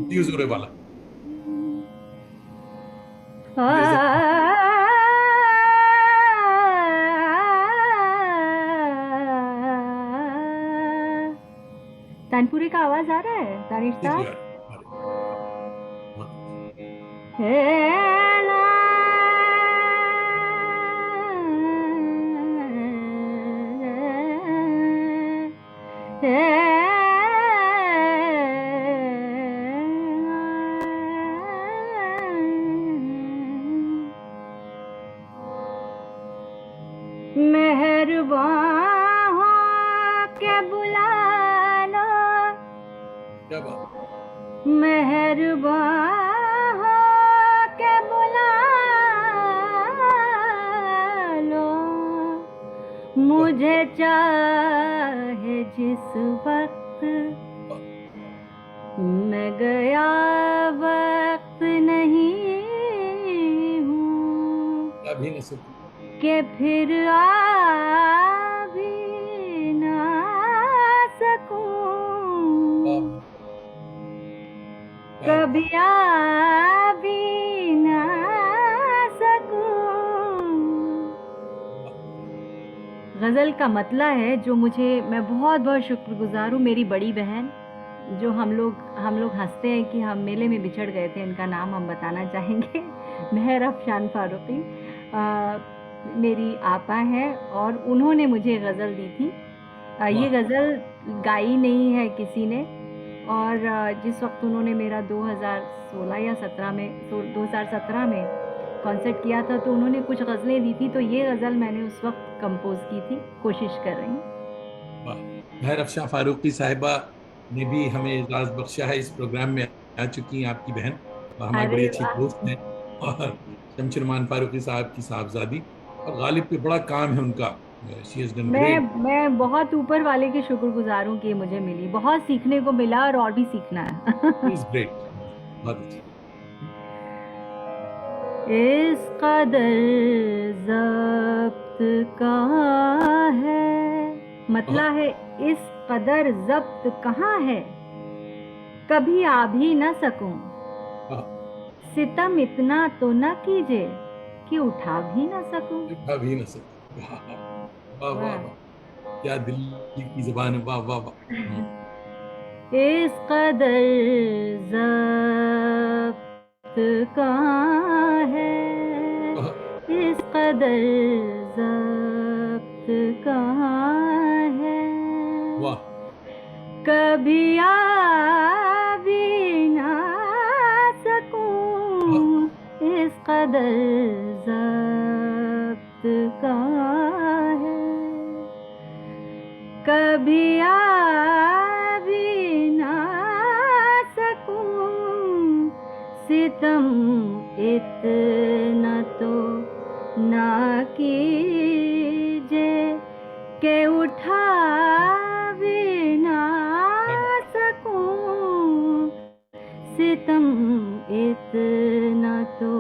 जी, जोरे वाला तानपुरी का आवाज आ रहा है तारिश जी जी, साहब? आ रहे बहुत मेहरबान हो के बुला लो, क्या बात। मेहरबान हो के बुला लो, वाह मुझे चाहे जिस वक्त, वाह, मैं गया वक्त नहीं हूँ अभी न सकूं। कि फिर आ भी ना सकूं, वाह, क्या कभी बात। आ भी ना सकूं। वाह, गज़ल का मतला है जो मुझे, मैं बहुत बहुत शुक्रगुजार हूँ मेरी बड़ी बहन, जो हम लोग हंसते हैं कि हम मेले में बिछड़ गए थे, इनका नाम हम बताना चाहेंगे। मेहर अफशान फारूकी मेरी आपा है और उन्होंने मुझे गज़ल दी थी। ये वाह, गज़ल गाई नहीं है किसी ने, और जिस वक्त उन्होंने मेरा 2016 या 17 में 2017 में कॉन्सर्ट किया था, तो उन्होंने कुछ गज़लें दी थी, तो ये गज़ल मैंने उस वक्त कंपोज़ की थी, कोशिश कर रही हूँ। वाह। महर अफशां फारूकी साहिबा ने भी हमें एजाज बख्शा है, इस प्रोग्राम में आ चुकी हैं आपकी बहन, और हमारी अरे बड़ी अच्छी वाह! दोस्त हैं। और शमशुरमान फारूकी साहब की साहबजादी, और गालिब पे बड़ा काम है उनका। She has done great. मैं बहुत ऊपर वाले की शुक्रगुज़ार हूँ कि ये मुझे मिली। बहुत सीखने को मिला और भी सीखना है। इज ग्रेट, बहुत अच्छी। इस कदर ज़ब्त कहाँ है, मतला है इस कदर ज़ब्त कहाँ है, कभी आ भी न सकूं, सितम इतना तो न कीजिए कि उठा भी न सकूं। उठा भी न सकूं। वाह वाह वाह वाह! वाह, क्या दिल्ली की जुबान है। वाह वाह वाह। इस कदर ज़ब्त कहाँ है, वाह इस कदर ज़ब्त कहाँ है, वाह कभी आ भी ना सकूं, इस कदर ज़ब्त कहाँ है, कभी आ भी ना सकूं, सितम इतना तो ना कीजिए कि उठा भी ना सकूं, सितम इतना तो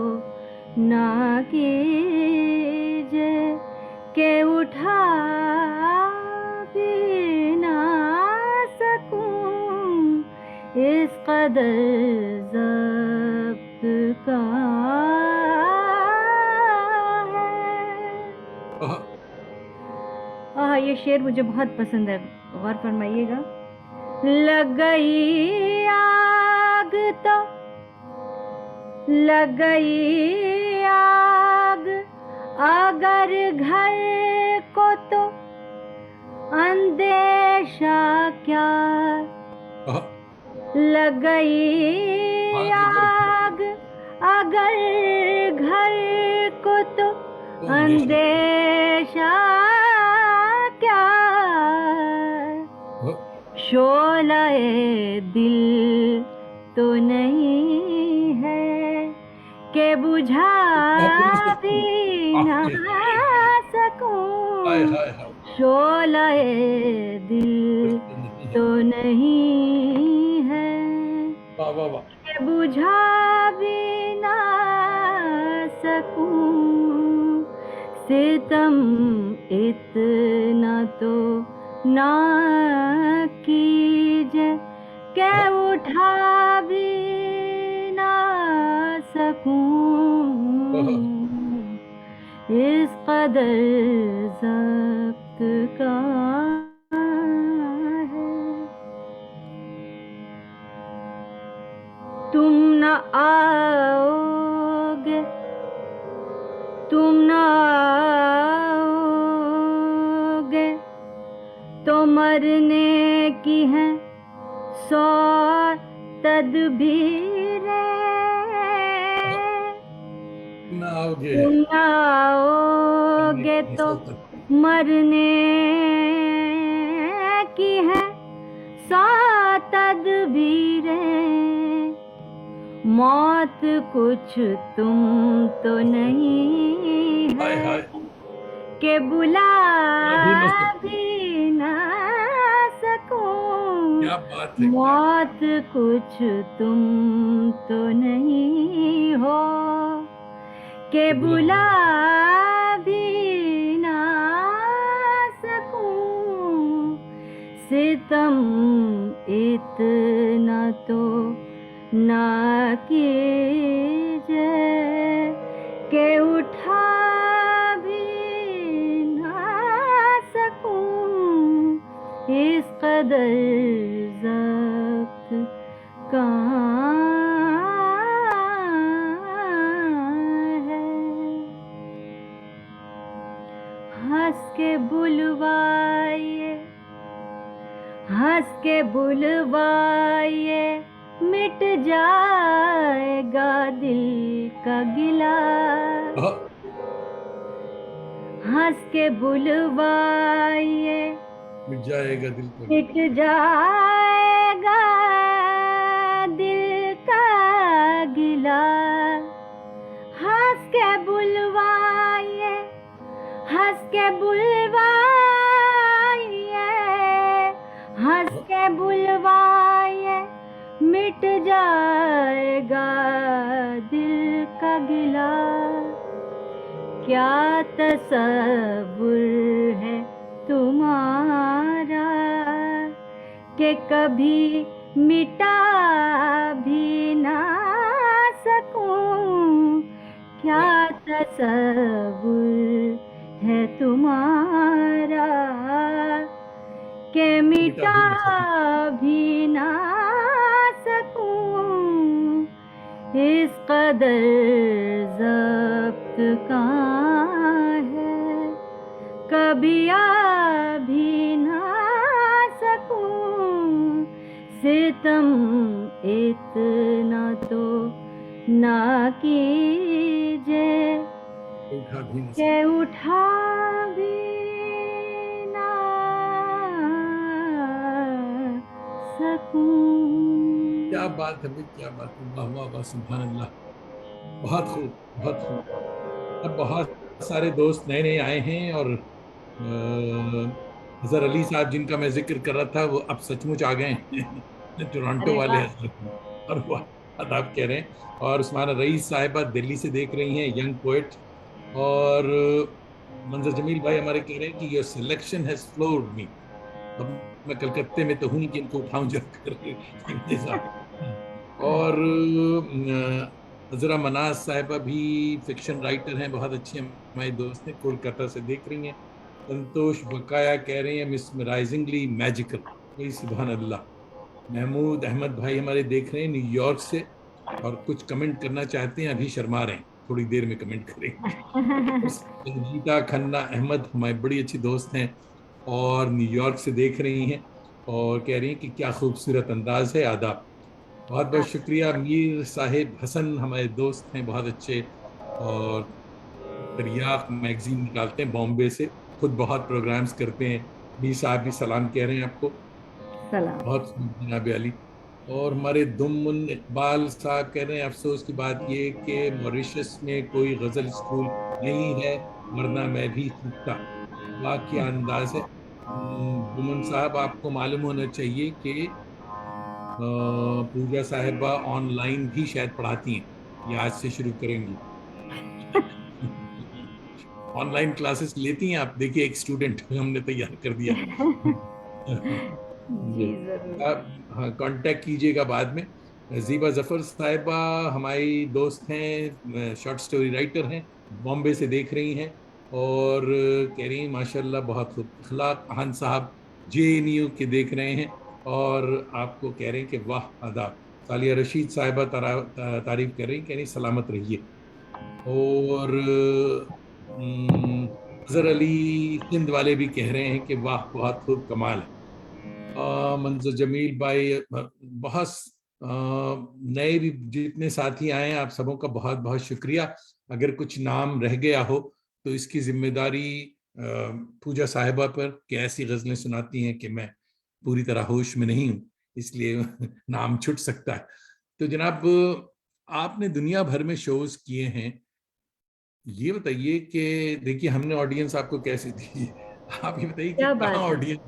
ना कीजिए कि उठा भी ना सकूं, इस कदर ज़ब्त कहाँ है। ये शेर मुझे बहुत पसंद है, गौर फरमाइएगा। लग गई आग तो लग गई आग, अगर घर को तो अंदेशा क्या, लग गई आग अगर घर को तो अंदेशा क्या, शोलाए दिल तो नहीं है कि बुझा भी ना सकूं, शोलाए दिल तो नहीं है कि बुझा भी ना सकूं, सितम इतना तो ना कीजिए कि उठा भी ना सकूं, इस कदर ज़ब्त का है। तुम न आओगे, तुम न आओगे तो मरने की हैं 100 तदबीरें, तुम न आओगे तो मरने की हैं 100 तदबीरें, मौत कुछ तुम तो नहीं है कि बुला भी ना सकूं, मौत कुछ तुम तो नहीं हो कि बुला भी ना सकूं, सितम इतना तो ना कीजिए कि उठा भी ना सकूं, इस कदर ज़ब्त कहाँ है। हंस के बुलवाइए, हंस के बुलवाइए, मिट जाएगा दिल का गिला, हंस के बुलवाइए, मिट जाएगा दिल का, मिट जाएगा दिल का गिला, हंस के बुलवाइए, हंस के बुलवाइए, हंस के बुलवाइए, मिट जाएगा दिल का गिला, क्या तसव्वुर है तुम्हारा कि कभी मिटा भी ना सकूं, क्या तसव्वुर है तुम्हारा कि मिटा भी ना सकूं, इस कदर ज़ब्त कहाँ है, कभी आ भी ना सकूं, सितम इतना तो ना कीजिए कि उठा भी ना सकूं। क्या बात है भाई, क्या बात है, वाह वाह वाह, सुभान अल्लाह, बहुत खूब, बहुत खूब। अब बहुत सारे दोस्त नए नए आए हैं और अजहर अली साहब जिनका मैं जिक्र कर रहा था वो अब सचमुच आ गए हैं टोरंटो वाले और वो आदाब कह रहे हैं, और उस्मान रईस साहिबा दिल्ली से देख रही हैं, यंग पोएट, और मंजर जमील भाई हमारे कह रहे हैं कि योर सिलेक्शन हैज फ्लोर्ड मी, अब मैं कलकत्ते में तो हूँ कि इनको उठाऊं जाकर और हजरा मनाज साहिबा भी फिक्शन राइटर हैं, बहुत अच्छी हमारी दोस्त हैं, कोलकाता से देख रही हैं। संतोष बकाया कह रहे हैं मिसमराइजिंगली मैजिकल, वही सुभान अल्लाह। महमूद अहमद भाई हमारे देख रहे हैं न्यूयॉर्क से और कुछ कमेंट करना चाहते हैं, अभी शर्मा रहे हैं, थोड़ी देर में कमेंट करेंगे। संगीता खन्ना अहमद हमारी बड़ी अच्छी दोस्त हैं और न्यूयॉर्क से देख रही हैं और कह रही हैं कि क्या खूबसूरत अंदाज है, आदाब। बहुत बहुत शुक्रिया। मीर साहिब हसन हमारे दोस्त हैं बहुत अच्छे, और तरियाक मैगजीन निकालते हैं बॉम्बे से, खुद बहुत प्रोग्राम्स करते हैं। भी साहब भी सलाम कह रहे हैं आपको। सलाम। बहुत जनाब अली। और हमारे दुम्मुन इकबाल साहब कह रहे हैं अफसोस की बात ये कि मॉरिशस में कोई गजल स्कूल नहीं है, वरना मैं भी सीखता। वाह क्या अंदाज है। दुम्मन साहब, आपको मालूम होना चाहिए कि पूजा साहिबा ऑनलाइन भी शायद पढ़ाती हैं, ये आज से शुरू करेंगी। ऑनलाइन क्लासेस लेती हैं आप? देखिए एक स्टूडेंट हमने तैयार कर दिया। जी जी। जरूर। आप हाँ कांटेक्ट कीजिएगा बाद में। जीबा जफर साहिबा हमारी दोस्त हैं, शॉर्ट स्टोरी राइटर हैं, बॉम्बे से देख रही हैं। और कह रही हैं माशाल्लाह बहुत खूब अखलाक। अहन साहब जेएनयू के देख रहे हैं और आपको कह रहे हैं कि वाह आदाब। सालिया रशीद साहिबा तारीफ कर रही, कह रही सलामत रहिए। और अजहर अली सिंध वाले भी कह रहे हैं कि वाह बहुत खूब कमाल है। मंजर जमील भाई, बहुत नए भी जितने साथी आए हैं, आप सबों का बहुत बहुत शुक्रिया। अगर कुछ नाम रह गया हो तो इसकी जिम्मेदारी पूजा साहिबा पर, कि ऐसी गजलें सुनाती हैं कि मैं पूरी तरह होश में नहीं हूं, इसलिए नाम छूट सकता है। तो जनाब, आपने दुनिया भर में शोज किए हैं, ये बताइए कि देखिए हमने ऑडियंस आपको कैसे दी, आप ये बताइए कि क्या कहाँ बात है। ऑडियंस,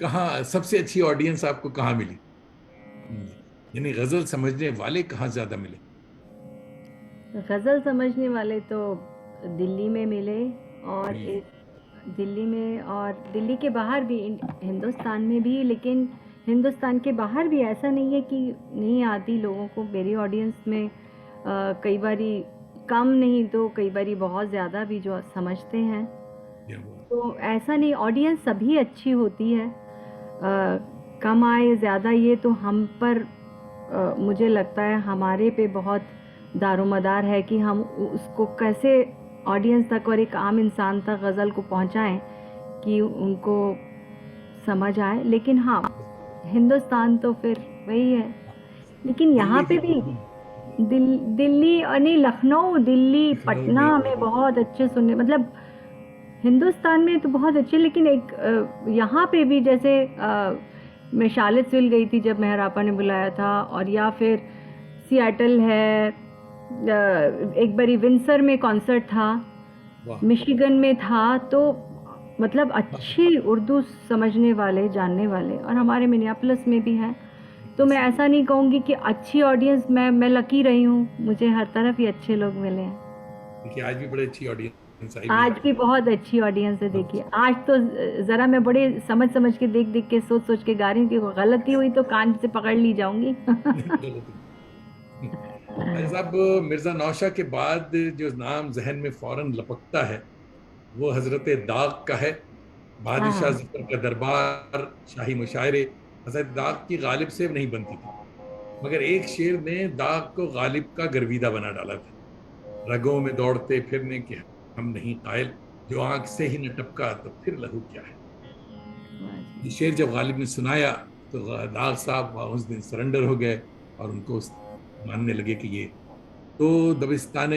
कहाँ सबसे अच्छी ऑडियंस आपको कहाँ मिली? यानी गजल समझने वाले कहाँ ज्यादा मिले? गज़ल समझने वाले तो दिल्ली में मिले, और जी दिल्ली में और दिल्ली के बाहर भी, हिंदुस्तान में भी। लेकिन हिंदुस्तान के बाहर भी ऐसा नहीं है कि नहीं आती लोगों को मेरी ऑडियंस में। कई बारी कम नहीं तो कई बारी बहुत ज़्यादा भी जो समझते हैं। क्या बात। तो ऐसा नहीं, ऑडियंस सभी अच्छी होती है। कम आए ज़्यादा ये तो हम पर, मुझे लगता है हमारे पे बहुत दारोमदार है कि हम उसको कैसे ऑडियंस तक और एक आम इंसान तक गज़ल को पहुंचाएं कि उनको समझ आए। लेकिन हाँ, हिंदुस्तान तो फिर वही है। लेकिन यहाँ दिल्ली पे फिर भी दिल्ली और नहीं, लखनऊ, दिल्ली, लखनऊ पटना में में बहुत अच्छे सुनने, मतलब हिंदुस्तान में तो बहुत अच्छे। लेकिन एक यहाँ पे भी जैसे मैं शार्लेट्सविल गई थी जब मेहर आपा ने बुलाया था, और या फिर सियाटल है, एक बारी विंसर में कॉन्सर्ट था, वाह। मिशिगन में था। तो मतलब हाँ, अच्छी उर्दू समझने वाले, जानने वाले, और हमारे मिनियापोलिस में भी हैं। तो मैं ऐसा नहीं कहूँगी कि अच्छी ऑडियंस, मैं लकी रही हूँ, मुझे हर तरफ ही अच्छे लोग मिले हैं। देखिए आज भी बड़ी अच्छी ऑडियंस आई हुई आज है। भी बहुत अच्छी ऑडियंस है। देखिए अच्छा। आज तो ज़रा मैं बड़े समझ समझ के, देख देख के, सोच सोच के गा रही हूँ कि कोई गलती हुई तो कान से पकड़ ली जाऊंगी। भाई साहब, मिर्जा नौशा के बाद जो नाम जहन में फौरन लपकता है वो हजरत दाग का है। बादशाह हाँ। जफर का दरबार, शाही मुशायरे, हजरत दाग की गालिब से नहीं बनती थी, मगर एक शेर ने दाग को गालिब का गर्विदा बना डाला था। रगों में दौड़ते फिरने के हम नहीं कायल, जो आंख से ही न टपका तो फिर लहू क्या है। ये शेर जब गालिब ने सुनाया तो दाग साहब उस दिन सरेंडर हो गए और उनको मानने लगे कि ये तो दबिस्तान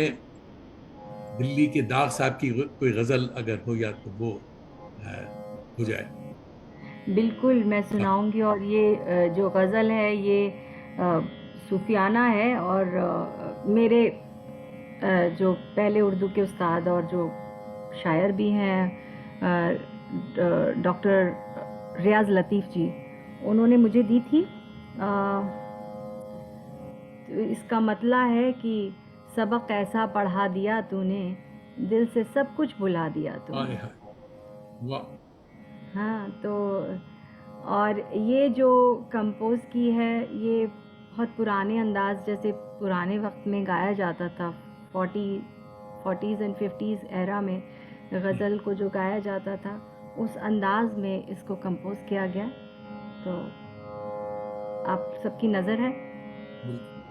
दिल्ली के दाग साहब की कोई गजल अगर हो या तो वो हो जाए। बिल्कुल मैं सुनाऊंगी। और ये जो गज़ल है ये सूफियाना है, और मेरे जो पहले उर्दू के उस्ताद और जो शायर भी हैं, डॉक्टर रियाज लतीफ़ जी, उन्होंने मुझे दी थी। तो इसका मतला है कि सबक ऐसा पढ़ा दिया तूने, दिल से सब कुछ भुला दिया हाय तूने। हाय। वाह। हाँ तो, और ये जो कंपोज की है, ये बहुत पुराने अंदाज, जैसे पुराने वक्त में गाया जाता था, 40s एंड 50s एरा में गज़ल को जो गाया जाता था, उस अंदाज में इसको कंपोज किया गया। तो आप सबकी नज़र है। बिल्कुल।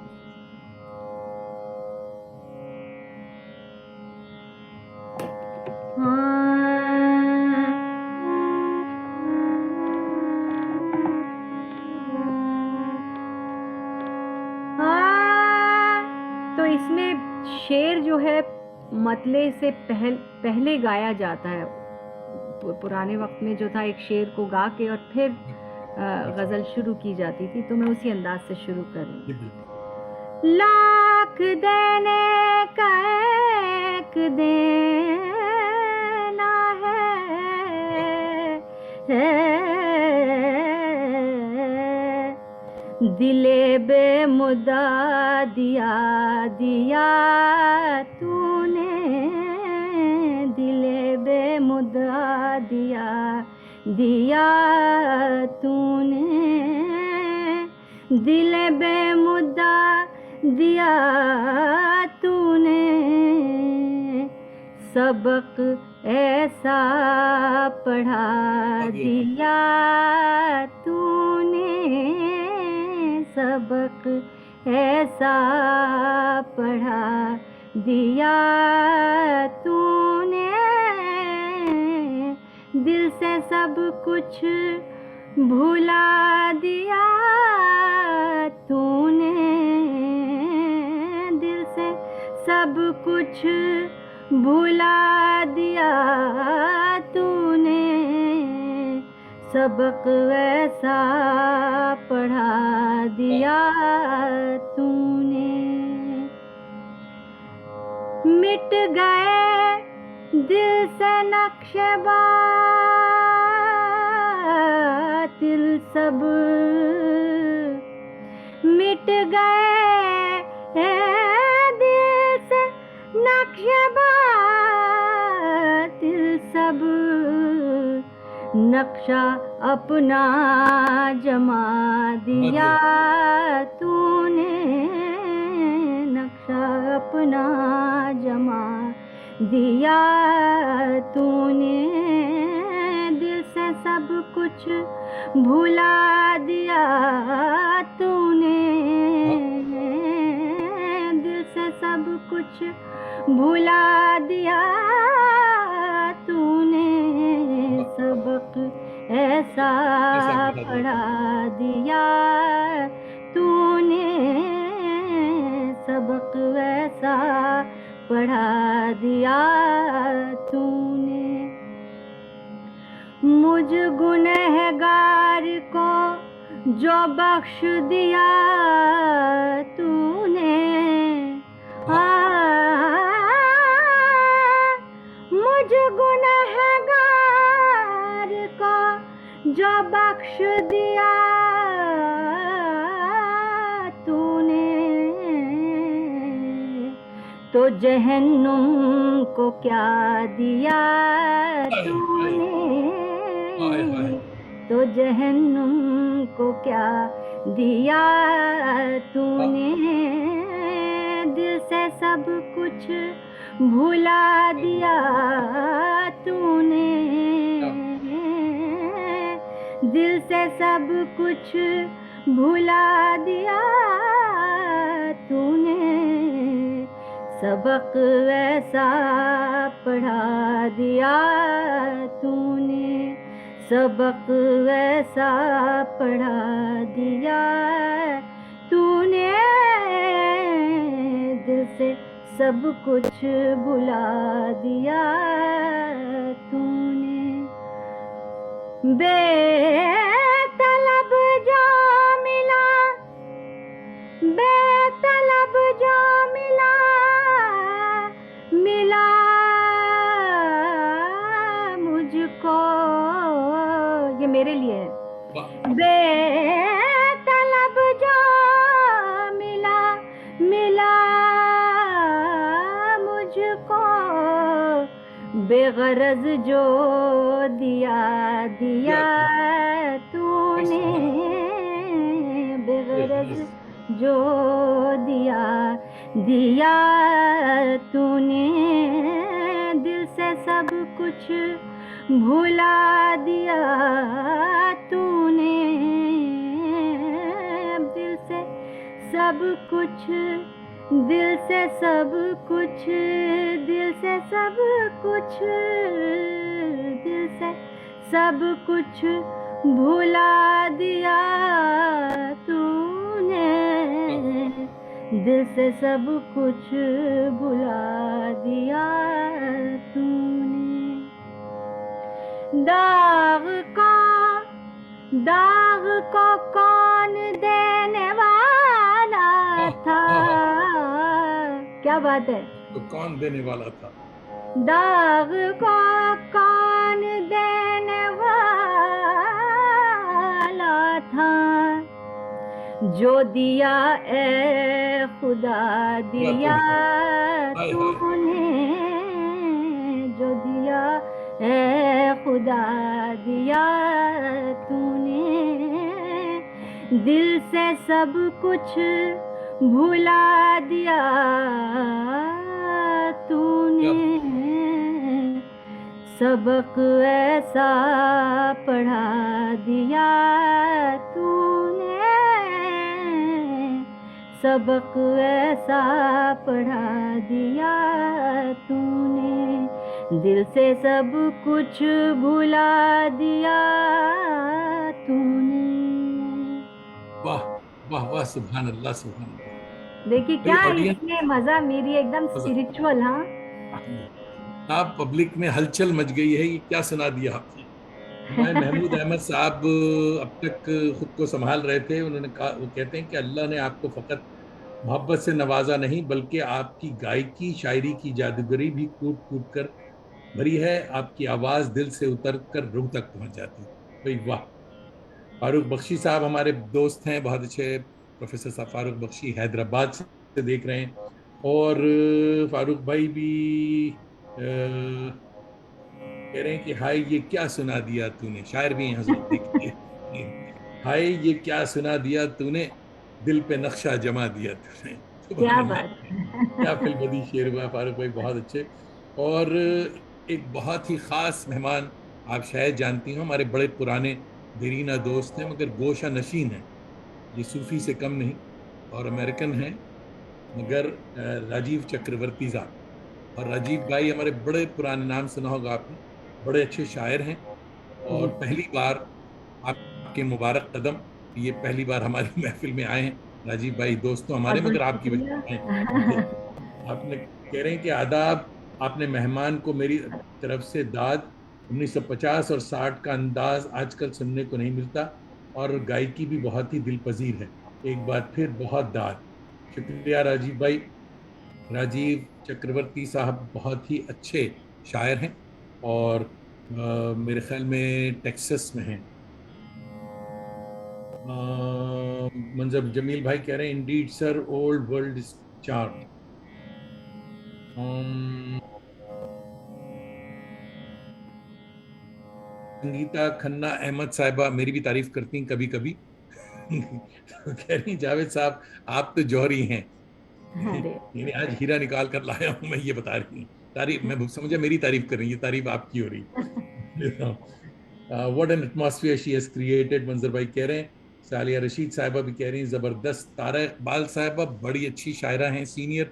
तो इसमें शेर जो है, मतले से पहले गाया जाता है। पुराने वक्त में जो था एक शेर को गा के और फिर गज़ल शुरू की जाती थी, तो मैं उसी अंदाज से शुरू कर रही हूँ। लाख देने का एक देना है दिले बेमुदा दिया दिया तूने, दिले बेमुदा दिया दिया तूने, दिले बेमुदा दिया तूने, सबक ऐसा पढ़ा दिया तूने, सबक ऐसा पढ़ा दिया तूने, दिल से सब कुछ भुला दिया तूने, दिल से सब कुछ भुला दिया तूने, सबक ऐसा पढ़ा दिया तूने। मिट गए दिल से नक्शे बातिल सब, मिट गए दिल से नक्शे बातिल सब, नक्शा अपना जमा दिया तूने, नक्शा अपना जमा दिया तूने, दिल से सब कुछ भुला दिया तूने, दिल से सब कुछ भुला दिया तूने, सबक ऐसा पढ़ा दिया तूने, सबक ऐसा पढ़ा दिया तूने। मुझ गुनहगार को जो बख्श दिया तूने, मुझ गुनहगार को जो बख्श दिया तूने, तो जहन्नुम को क्या दिया तूने, तो जहन्नुम को क्या दिया तूने, दिल से सब कुछ भुला दिया तूने, दिल से सब कुछ भुला दिया तूने, सबक ऐसा पढ़ा दिया तूने, सबक ऐसा पढ़ा दिया तूने, दिल से सब कुछ भुला दिया तूने। बेतलब जो मिला, बेतलब जो मिला, मिला मुझको, ये मेरे लिए है। बेतलब जो मिला, मिला मुझको, बेगरज जो दिया दिया तूने, बेगरज जो दिया दिया तूने, दिल से सब कुछ भुला दिया तूने, दिल से सब कुछ, दिल से सब कुछ, दिल से सब कुछ, दिल से सब कुछ भुला दिया तूने, दिल से सब कुछ भुला दिया तूने। दाग को दाग को कौन देने वाला हाँ था? हाँ हाँ, क्या बात है। तो कौन देने वाला था? दाग को कौन देने वाला था? जो दिया ए खुदा या तो दिया दिया, हाय हाय, तूने। जो दिया ए खुदा दिया तूने। दिल से सब कुछ भुला दिया क्या तूने। सबक ऐसा पढ़ा दिया तूने। सबक ऐसा पढ़ा दिया तूने। दिल से सब कुछ भुला दिया तूने। वाह वाह वाह, सुभान अल्लाह सुभान अल्लाह। देखिए भाई क्या ऑडियंस, इसमें मजा, मेरी एकदम स्पिरिचुअल। हाँ आप पब्लिक में हलचल मच गई है, ये क्या सुना दिया आपने। हमारे महमूद अहमद साहब अब तक खुद को संभाल रहे थे, उन्होंने कहा, वो कहते हैं कि अल्लाह ने आपको फकत मोहब्बत से नवाजा नहीं, बल्कि आपकी गायकी शायरी की जादूगरी भी कूट कूट कर भरी है। आपकी आवाज दिल से उतर कर रूह तक पहुंच जाती है। भाई वाह। फारूक बख्शी साहब हमारे दोस्त हैं, बहुत अच्छे प्रोफेसर साहब फारूक बख्शी हैदराबाद से देख रहे हैं। और फारूक भाई भी कह रहे हैं कि हाय ये क्या सुना दिया तूने। शायर भी हैं हजरत, देखिए। हाय ये क्या सुना दिया तूने, दिल पे नक्शा जमा दिया तूने। सुभान क्या अल्लाह, बात। क्या फिल्मदी शेर हुआ फारूक भाई, बहुत अच्छे। और एक बहुत ही खास मेहमान, आप शायद जानती हो, हमारे बड़े पुराने देरीना दोस्त हैं मगर गोशा नशीन हैं। ये सूफी से कम नहीं और अमेरिकन हैं, मगर राजीव चक्रवर्ती साहब। और राजीव भाई हमारे बड़े पुराने, नाम सुना होगा आपने, बड़े अच्छे शायर हैं। और जी पहली बार आपके मुबारक कदम, ये पहली बार हमारी महफिल में आए हैं राजीव भाई, दोस्तों बहुत हमारे, बहुत मगर आपकी वजह शुक्रिया। से आए। आपने कह रहे हैं कि आदाब, आपने मेहमान को मेरी तरफ से दाद। 1950 और 60 का अंदाज आजकल सुनने को नहीं मिलता, और गायकी भी बहुत ही दिलपजीर है। एक बार फिर बहुत दाद। शुक्रिया राजीव भाई। राजीव चक्रवर्ती साहब बहुत ही अच्छे शायर हैं, और मेरे ख्याल में टेक्सास में हैं। मंजर जमील भाई कह रहे हैं, indeed sir old world charm. Sangeeta Khanna Ahmed साहिबा मेरी भी तारीफ करती हैं कभी कभी। तो कह रही हैं, जावेद साहब आप तो जौहरी हैं। अरे यानी आज हीरा निकाल कर लाया हूं मैं, ये बता रही हूँ। तारीफ, मैं समझा मेरी तारीफ कर रही है, तारीफ आपकी हो रही। What an atmosphere she has created, मंजर भाई कह रहे हैं। सालिया रशीद साहिबा भी कह रही हैं, जबरदस्त। तारा इकबाल साहिबा बड़ी अच्छी शायरा हैं, सीनियर।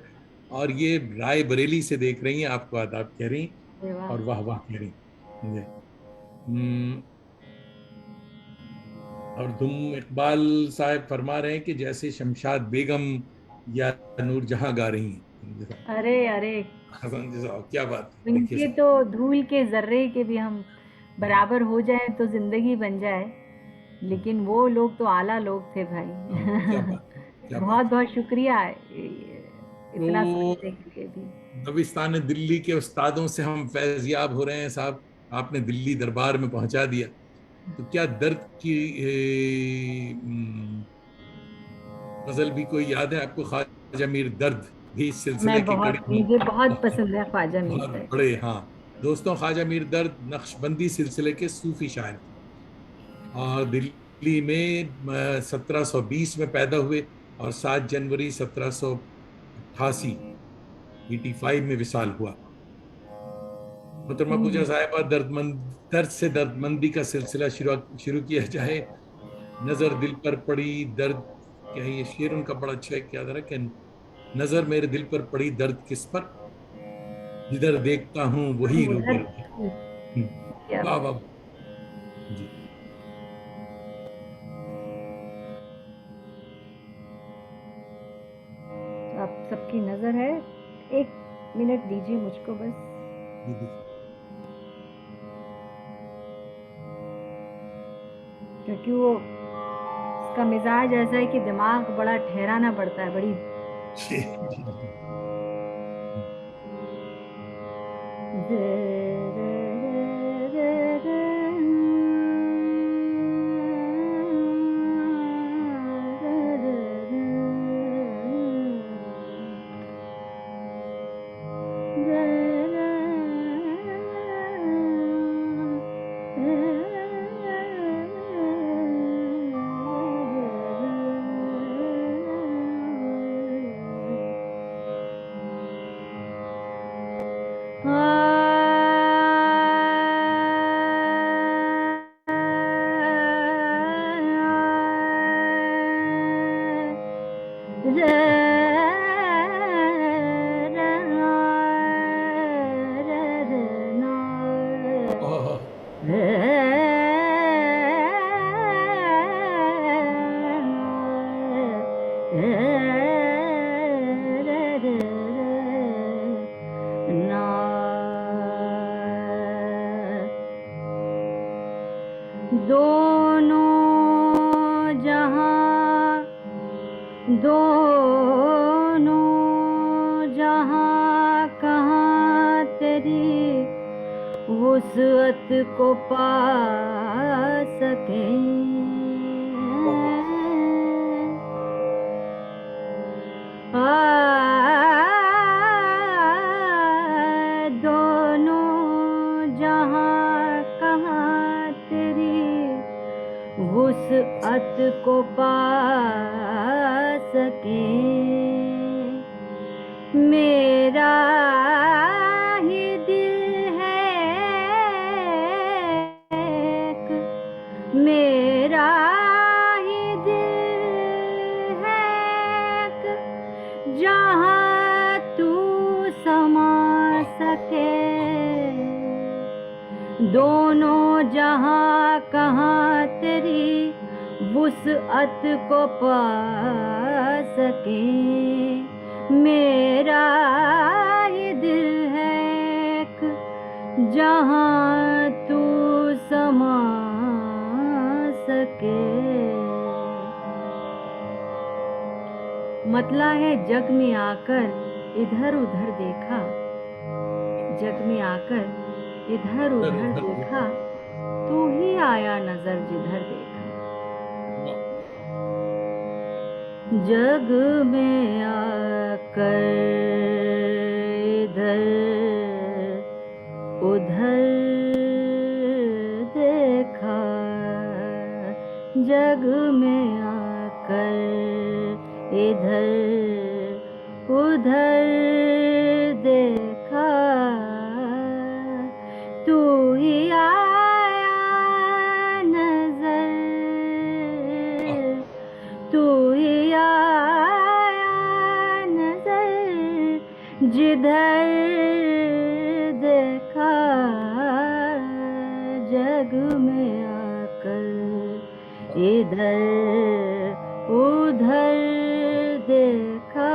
और ये राय बरेली से देख रही हैं आपको, आदाब कह रही हैं, वाह। और वाह वाह कह रही हैं। हम्म, और धुम इकबाल साहब फरमा रहे हैं कि जैसे शमशाद बेगम या नूरजहां गा रही हैं। अरे अरे, हसन जैसा, क्या बात है, देखिए उनके तो धूल के जर्रे के भी हम बराबर हो जाए तो जिंदगी बन जाए। लेकिन वो लोग तो आला लोग थे क्या भाई। बात, क्या बहुत बात। बहुत शुक्रिया इतना तो सोचने के लिए भी। दबिस्तान दिल्ली के उस्तादों से हम फैजियाब हो रहे हैं साहब। आपने दिल्ली दरबार में पहुंचा दिया। तो क्या दर्द की गजल भी कोई याद है आपको? ख्वाजा मीर दर्द भी इस मैं सिलसिले के कड़ी बहुत, में मुझे बहुत बहुत पसंद है ख्वाजा मीर बहुत साहब। बड़े, हाँ दोस्तों, ख्वाजा मीर दर्द नक्शबंदी सिलसिले के सूफी शायर थे, और दिल्ली में 1720 में पैदा हुए, और 7 जनवरी 1788 85 में विसाल हुआ। मोहतरमा पूजा हम्म, साहिबा, दर्द से दर्दमंदी का सिलसिला शुरू शुरू किया जाए। नजर दिल पर पड़ी दर्द, क्या है ये शेर उनका बड़ा अच्छा है, क्या था कि नजर मेरे दिल पर पड़ी दर्द किस पर, जिधर देखता हूँ वही उधर रूबर है। हम्म, क्या वाह बात। वाह जी। आप सबकी नज़र है। 1 मिनट दीजिए मुझको बस। जी जी। क्योंकि वो उसका मिजाज ऐसा है कि दिमाग बड़ा ठहराना पड़ता है, बड़ी जी जी जी। ओह, दोनों जहां दोनों जहां कहाँ तेरी वुसअत को पा सकें। ओह, दोनों जहां कहाँ तेरी वुसअत को पा सके। मेरा ही दिल है एक, मेरा ही दिल है एक, जहाँ तू समा सके। दोनों जहां कहाँ तेरी वुसअत को पा सके। मेरा ही दिल है एक, जहाँ तू समा सके। मतला है जग में आकर इधर उधर देखा, जग में आकर इधर इधर उधर उधर देखा, देखा। तू ही आया नजर जिधर देखा। वाह, जग में आकर इधर उधर देखा, जग में आकर इधर उधर देखा, तू ही आया नजर, तू ही आया नजर जिधर देखा। जग में आकर इधर उधर देखा,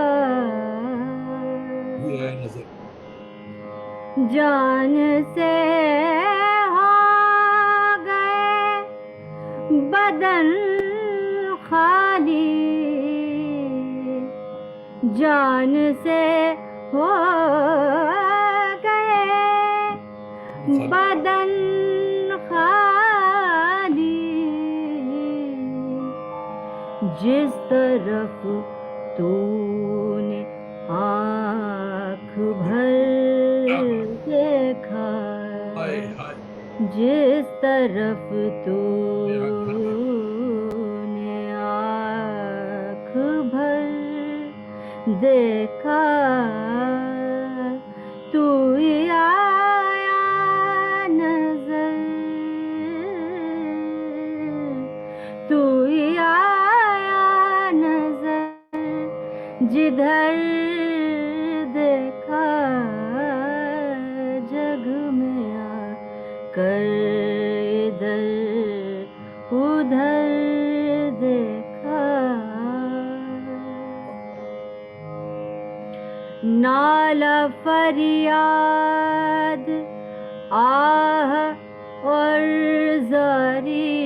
ये है नजर। जान से हो गए बदन खाली, जान से हो गए बदन खाली। जिस तरफ तूने आँख भर देखा, हाय हाय, जिस तरफ मेरा घर है। तूने आँख भर देखा, तू ही आया नजर, तू ही आया नजर जिधर देखा। जग में आकर इधर उधर देखा। नाला फरियाद आह और ज़ारी,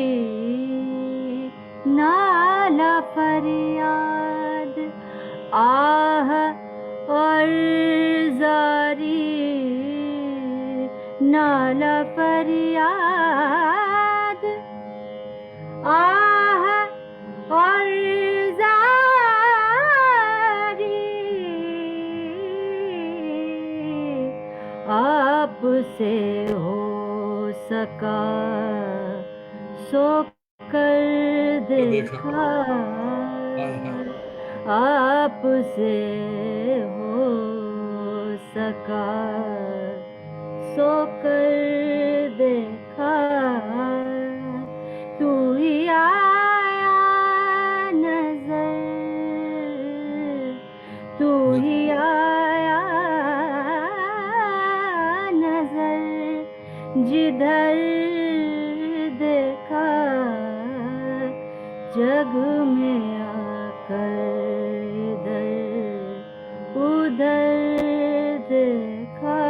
नाला फरियाद आह और ज़ारी, नाला फरियाद आह और ज़ारी, आपसे हो सका सो कर देखा, आपसे हो सका सो कर देखा, तू ही आया नजर, तू ही आया नजर, जिधर देखा जग में आकर इधर उधर देखा।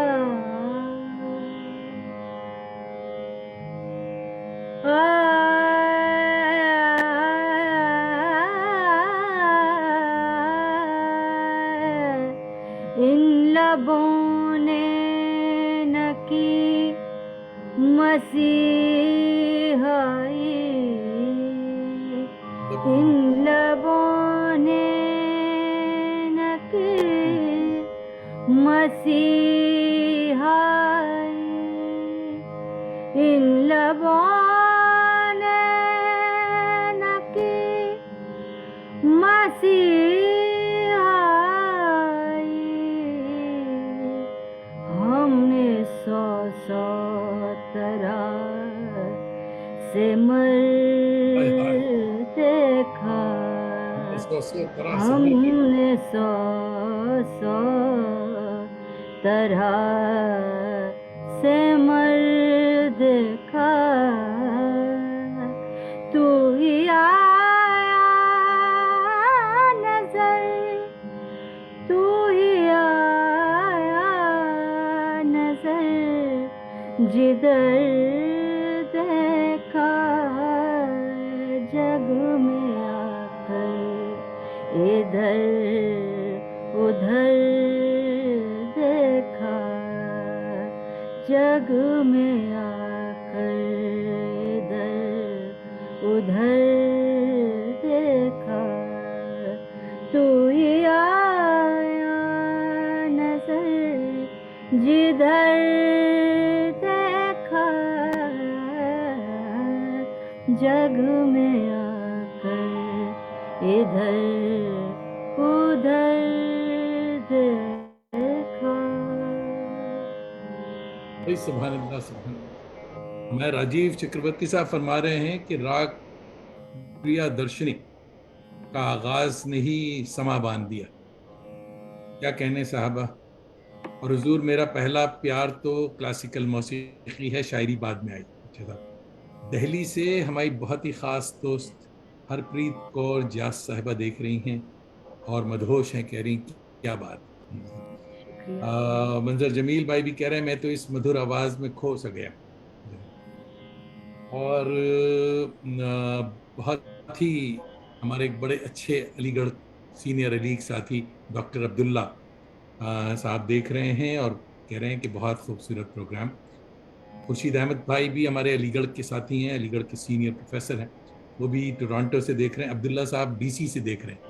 इन लबों ने न की मसीहाई, इन लबों ने न की मसीहाई, इन लबों ने न की मसीहाई, हमने सौ सौ तरह से मर देखा, हमने सौ सौ तरह से मर देखा, तू ही आया नजर, तू ही आया नजर, जिधर देखा जग में आकर इधर उधर देखा, जग में आकर इधर उधर देखा, तू ही आया नजर, जिधर देखा जग में आकर इधर उधर देखा। सुभान अल्लाह, सुभान अल्लाह। मैं राजीव चक्रवर्ती साहब फरमा रहे हैं कि राग प्रिया दर्शनी का आगाज ने ही समा बांध दिया। क्या कहने साहबा। और हुजूर, मेरा पहला प्यार तो क्लासिकल मौसीकी है, शायरी बाद में आई। अच्छा साहब, दिल्ली से हमारी बहुत ही ख़ास दोस्त हरप्रीत कौर जास साहिबा देख रही हैं और मदहोश हैं, कह रही क्या बात। मंजर जमील भाई भी कह रहे हैं मैं तो इस मधुर आवाज़ में खो सा गया। और बहुत ही हमारे एक बड़े अच्छे अलीगढ़ सीनियर अलीग साथी डॉक्टर अब्दुल्ला साहब देख रहे हैं और कह रहे हैं कि बहुत खूबसूरत प्रोग्राम। खुर्शीद अहमद भाई भी हमारे अलीगढ़ के साथी हैं, अलीगढ़ के सीनियर प्रोफेसर हैं, वो भी टोरंटो से देख रहे हैं। अब्दुल्ला साहब डीसी से देख रहे हैं,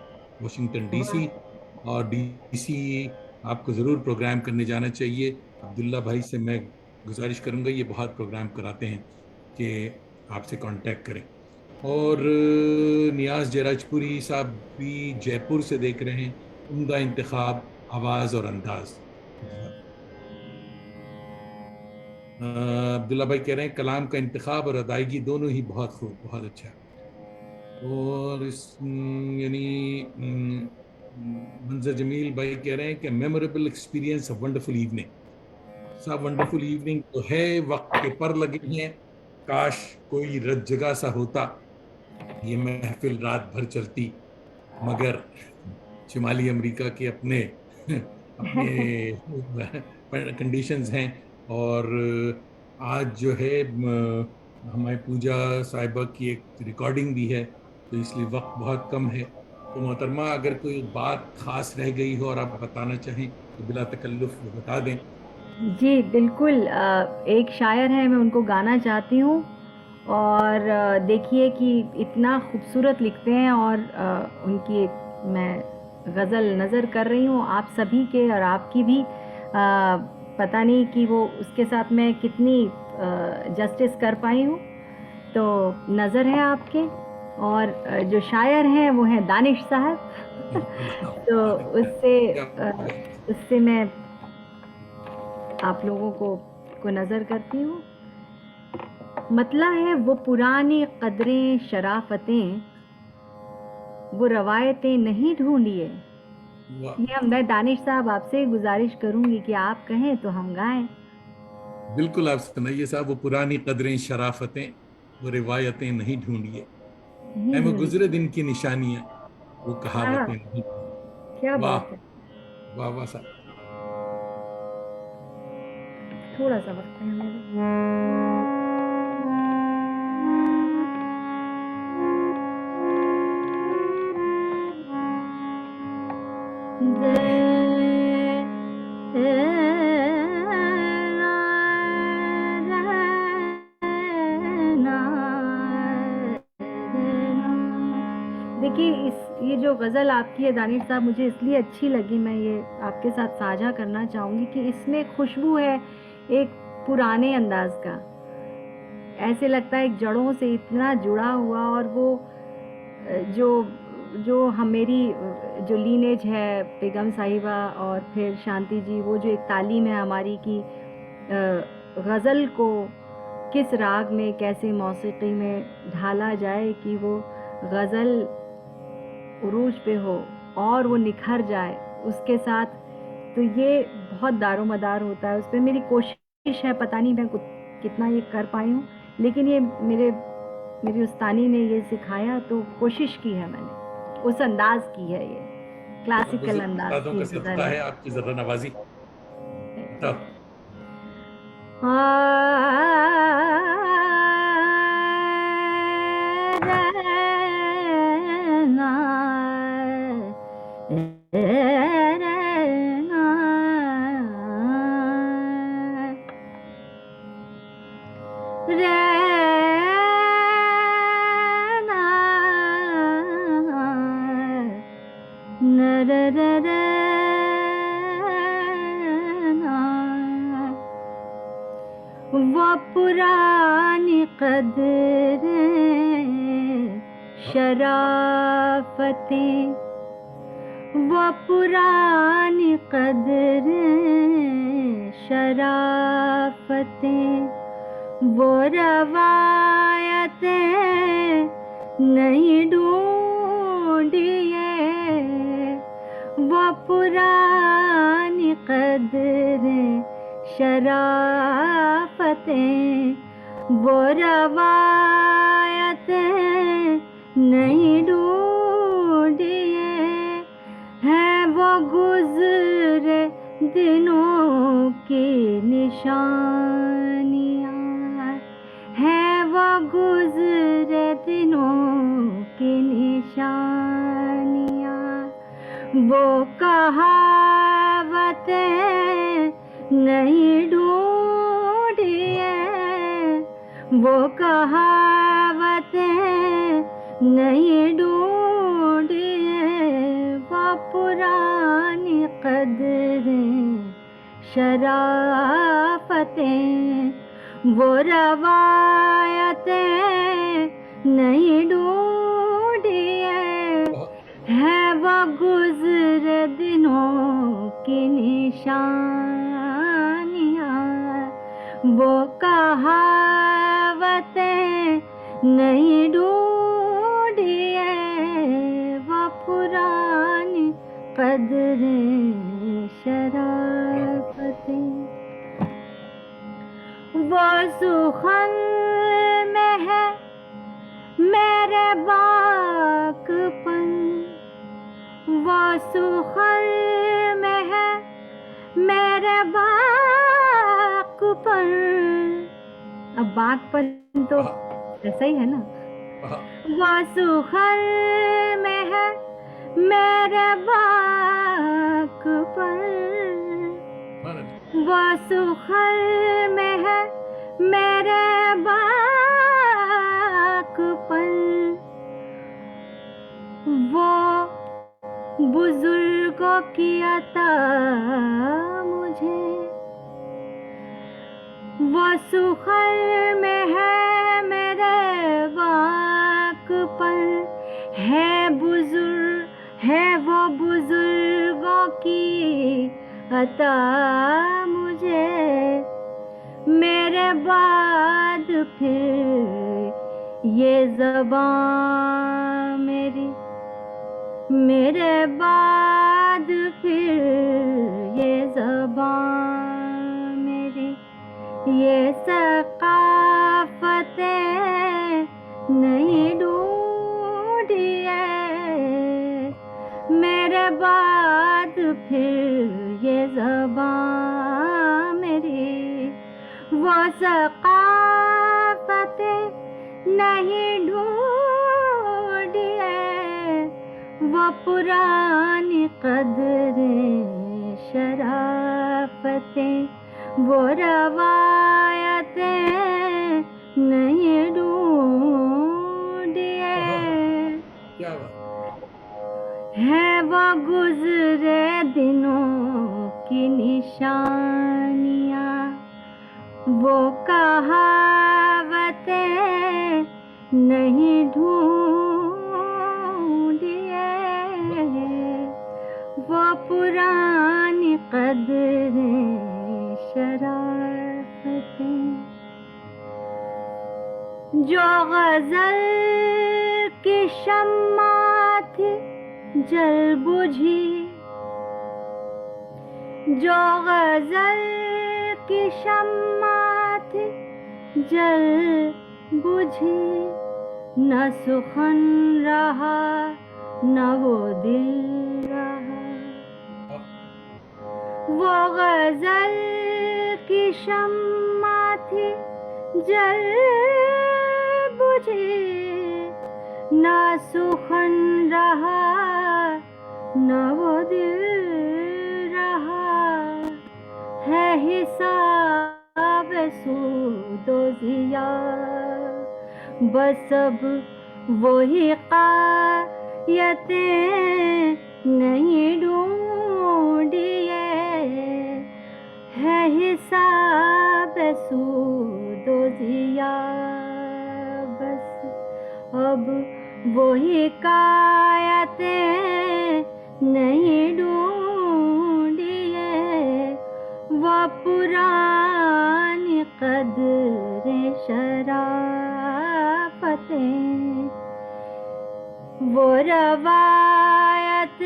वाशिंगटन डीसी। और डीसी आपको ज़रूर प्रोग्राम करने जाना चाहिए। अब्दुल्ला भाई से मैं गुजारिश करूँगा, ये बहुत प्रोग्राम कराते हैं, कि आपसे कांटेक्ट करें। और नियाज जयराजपुरी साहब भी जयपुर से देख रहे हैं। उम्दा इंतखाब, आवाज़ और अंदाज। अब्दुल्ला भाई कह रहे हैं कलाम का इंतखाब और अदायगी दोनों ही बहुत खूब, बहुत अच्छा। और इस यानी मंजर जमील भाई कह रहे हैं कि मेमोरेबल एक्सपीरियंस, वंडरफुल इवनिंग। सब वंडरफुल इवनिंग तो है, वक्त के पर लगे हैं, काश कोई रत जगह सा होता, ये महफिल रात भर चलती, मगर शुमाली अमेरिका के अपने अपने कंडीशंस हैं। और आज जो है हमारी पूजा साहिबा की एक रिकॉर्डिंग भी है, तो इसलिए वक्त बहुत कम है। तो मोहतरमा, अगर कोई बात खास रह गई हो और आप बताना चाहें तो बिला तकल्लुफ वो बता दें। जी बिल्कुल, एक शायर है, मैं उनको गाना चाहती हूँ। और देखिए कि इतना खूबसूरत लिखते हैं। और उनकी एक मैं गज़ल नज़र कर रही हूँ आप सभी के और आपकी भी। पता नहीं कि वो उसके साथ मैं कितनी जस्टिस कर पाई हूँ। तो नज़र है आपके। और जो शायर हैं वो हैं दानिश साहब। तो उससे क्या उससे मैं आप लोगों को नज़र करती हूँ। मतला है वो पुरानी कदरें शराफतें, वो रवायतें नहीं ढूंढिए। वाह, ये मैं दानिश साहब आपसे गुजारिश करूंगी कि आप कहें तो हम गाएं। बिल्कुल आप सुनाइए साहब। वो पुरानी कदरें शराफतें, वो रिवायतें नहीं ढूंढिए, नहीं हैं वो ढूंढिए। गुजरे दिन की निशानियां, वो आहा, कहावतें नहीं ढूंढिए। क्या वाह, बात है। वाह वाह साहब। थोड़ा सा वक्त है हमें। देखिए, इस ये जो गज़ल आपकी है दानिश साहब, मुझे इसलिए अच्छी लगी, मैं ये आपके साथ साझा करना चाहूँगी कि इसमें खुशबू है एक पुराने अंदाज का। ऐसे लगता है एक जड़ों से इतना जुड़ा हुआ। और वो जो जो हम मेरी जो लीनेज है बेगम साहिबा और फिर शांति जी, वो जो एक तालीम है हमारी कि गज़ल को किस राग में कैसे मौसीकी में ढाला जाए कि वो गज़ल उरूज पे हो और वो निखर जाए उसके साथ। तो ये बहुत दारोमदार होता है। उस पे मेरी कोशिश है, पता नहीं मैं कितना ये कर पाई हूँ, लेकिन ये मेरी उस्तानी ने ये सिखाया, तो कोशिश की है मैंने, उस अंदाज की है ये, और क्लासिकल बुजुर्ग अंदाज उस्तादों की का गज़ल सदका है है। आपकी जरा नवाजी। बताओ। वो पुरानी कदरें शराफतें, वो पुरानी कदरें शराफतें, वो रवायतें नहीं ढूंढिए। वो पुरानी कदरें शराफतें, वो रवायतें नहीं ढूंढिए। है वो गुज़रे दिनों की निशानियाँ, है वो गुज़रे दिनों की निशानियाँ। वो कहावतें नहीं ढूंढिए, वो कहावतें नहीं ढूंढिए। वो पुरानी कदरें शराफतें, वो रवायतें नहीं ढूंढिए। है वो गुज़रे दिनों की निशानियाँ, वो कहावतें नहीं ढूंढिए। वो पुरानी कदरें शराफतें, वो सुखन में है मेरे बाकपन, वो सुखन में है मेरे बागपन। अब बागपन तो आहा, ऐसा ही है ना। आहा, वो सुखर में है मेरे बागपन, सुभान अल्लाह, वो सुखर में है मेरे बागपन, वो बुजुर्गों की अता मुझे, वो सुखर में है मेरे बागपन, है वो बुजुर्गों की अता मुझे, मेरे बाद फिर ये ज़बां मेरी, मेरे बाद फिर ये ज़बां मेरी, ये सकाफ़तें नहीं ढूंढी है, मेरे बाद फिर ये ज़बां मेरी, वो सकाफ़तें नहीं ढूंढी है, वो पुरानी कदरें शराफ़तें, वो रवायतें नहीं ढूंढी आहा, है, क्या बात, है वो गुज़रे दिनों की निशानियाँ, वो कहावतें नहीं ढूंढी है, वो पुरानी कदरें शराफ़तें, जो गज़ल की शम्मा थी जल बुझी, जो गज़ल की शम्मा थी जल बुझी, न सुखन रहा न वो दिल रहा, वो गज़ल की शम्मा थी जल बुझी, न सुखन रहा न वो दिल रहा, है हिसाब सूदो ज़िया, बस अब वही कायतें नहीं ढूंढी है हिसाब सूदो ज़िया, बस अब वही कायतें नहीं ढूंढी है, वो पुरानी कदरें शराफ़तें, वो रवायतें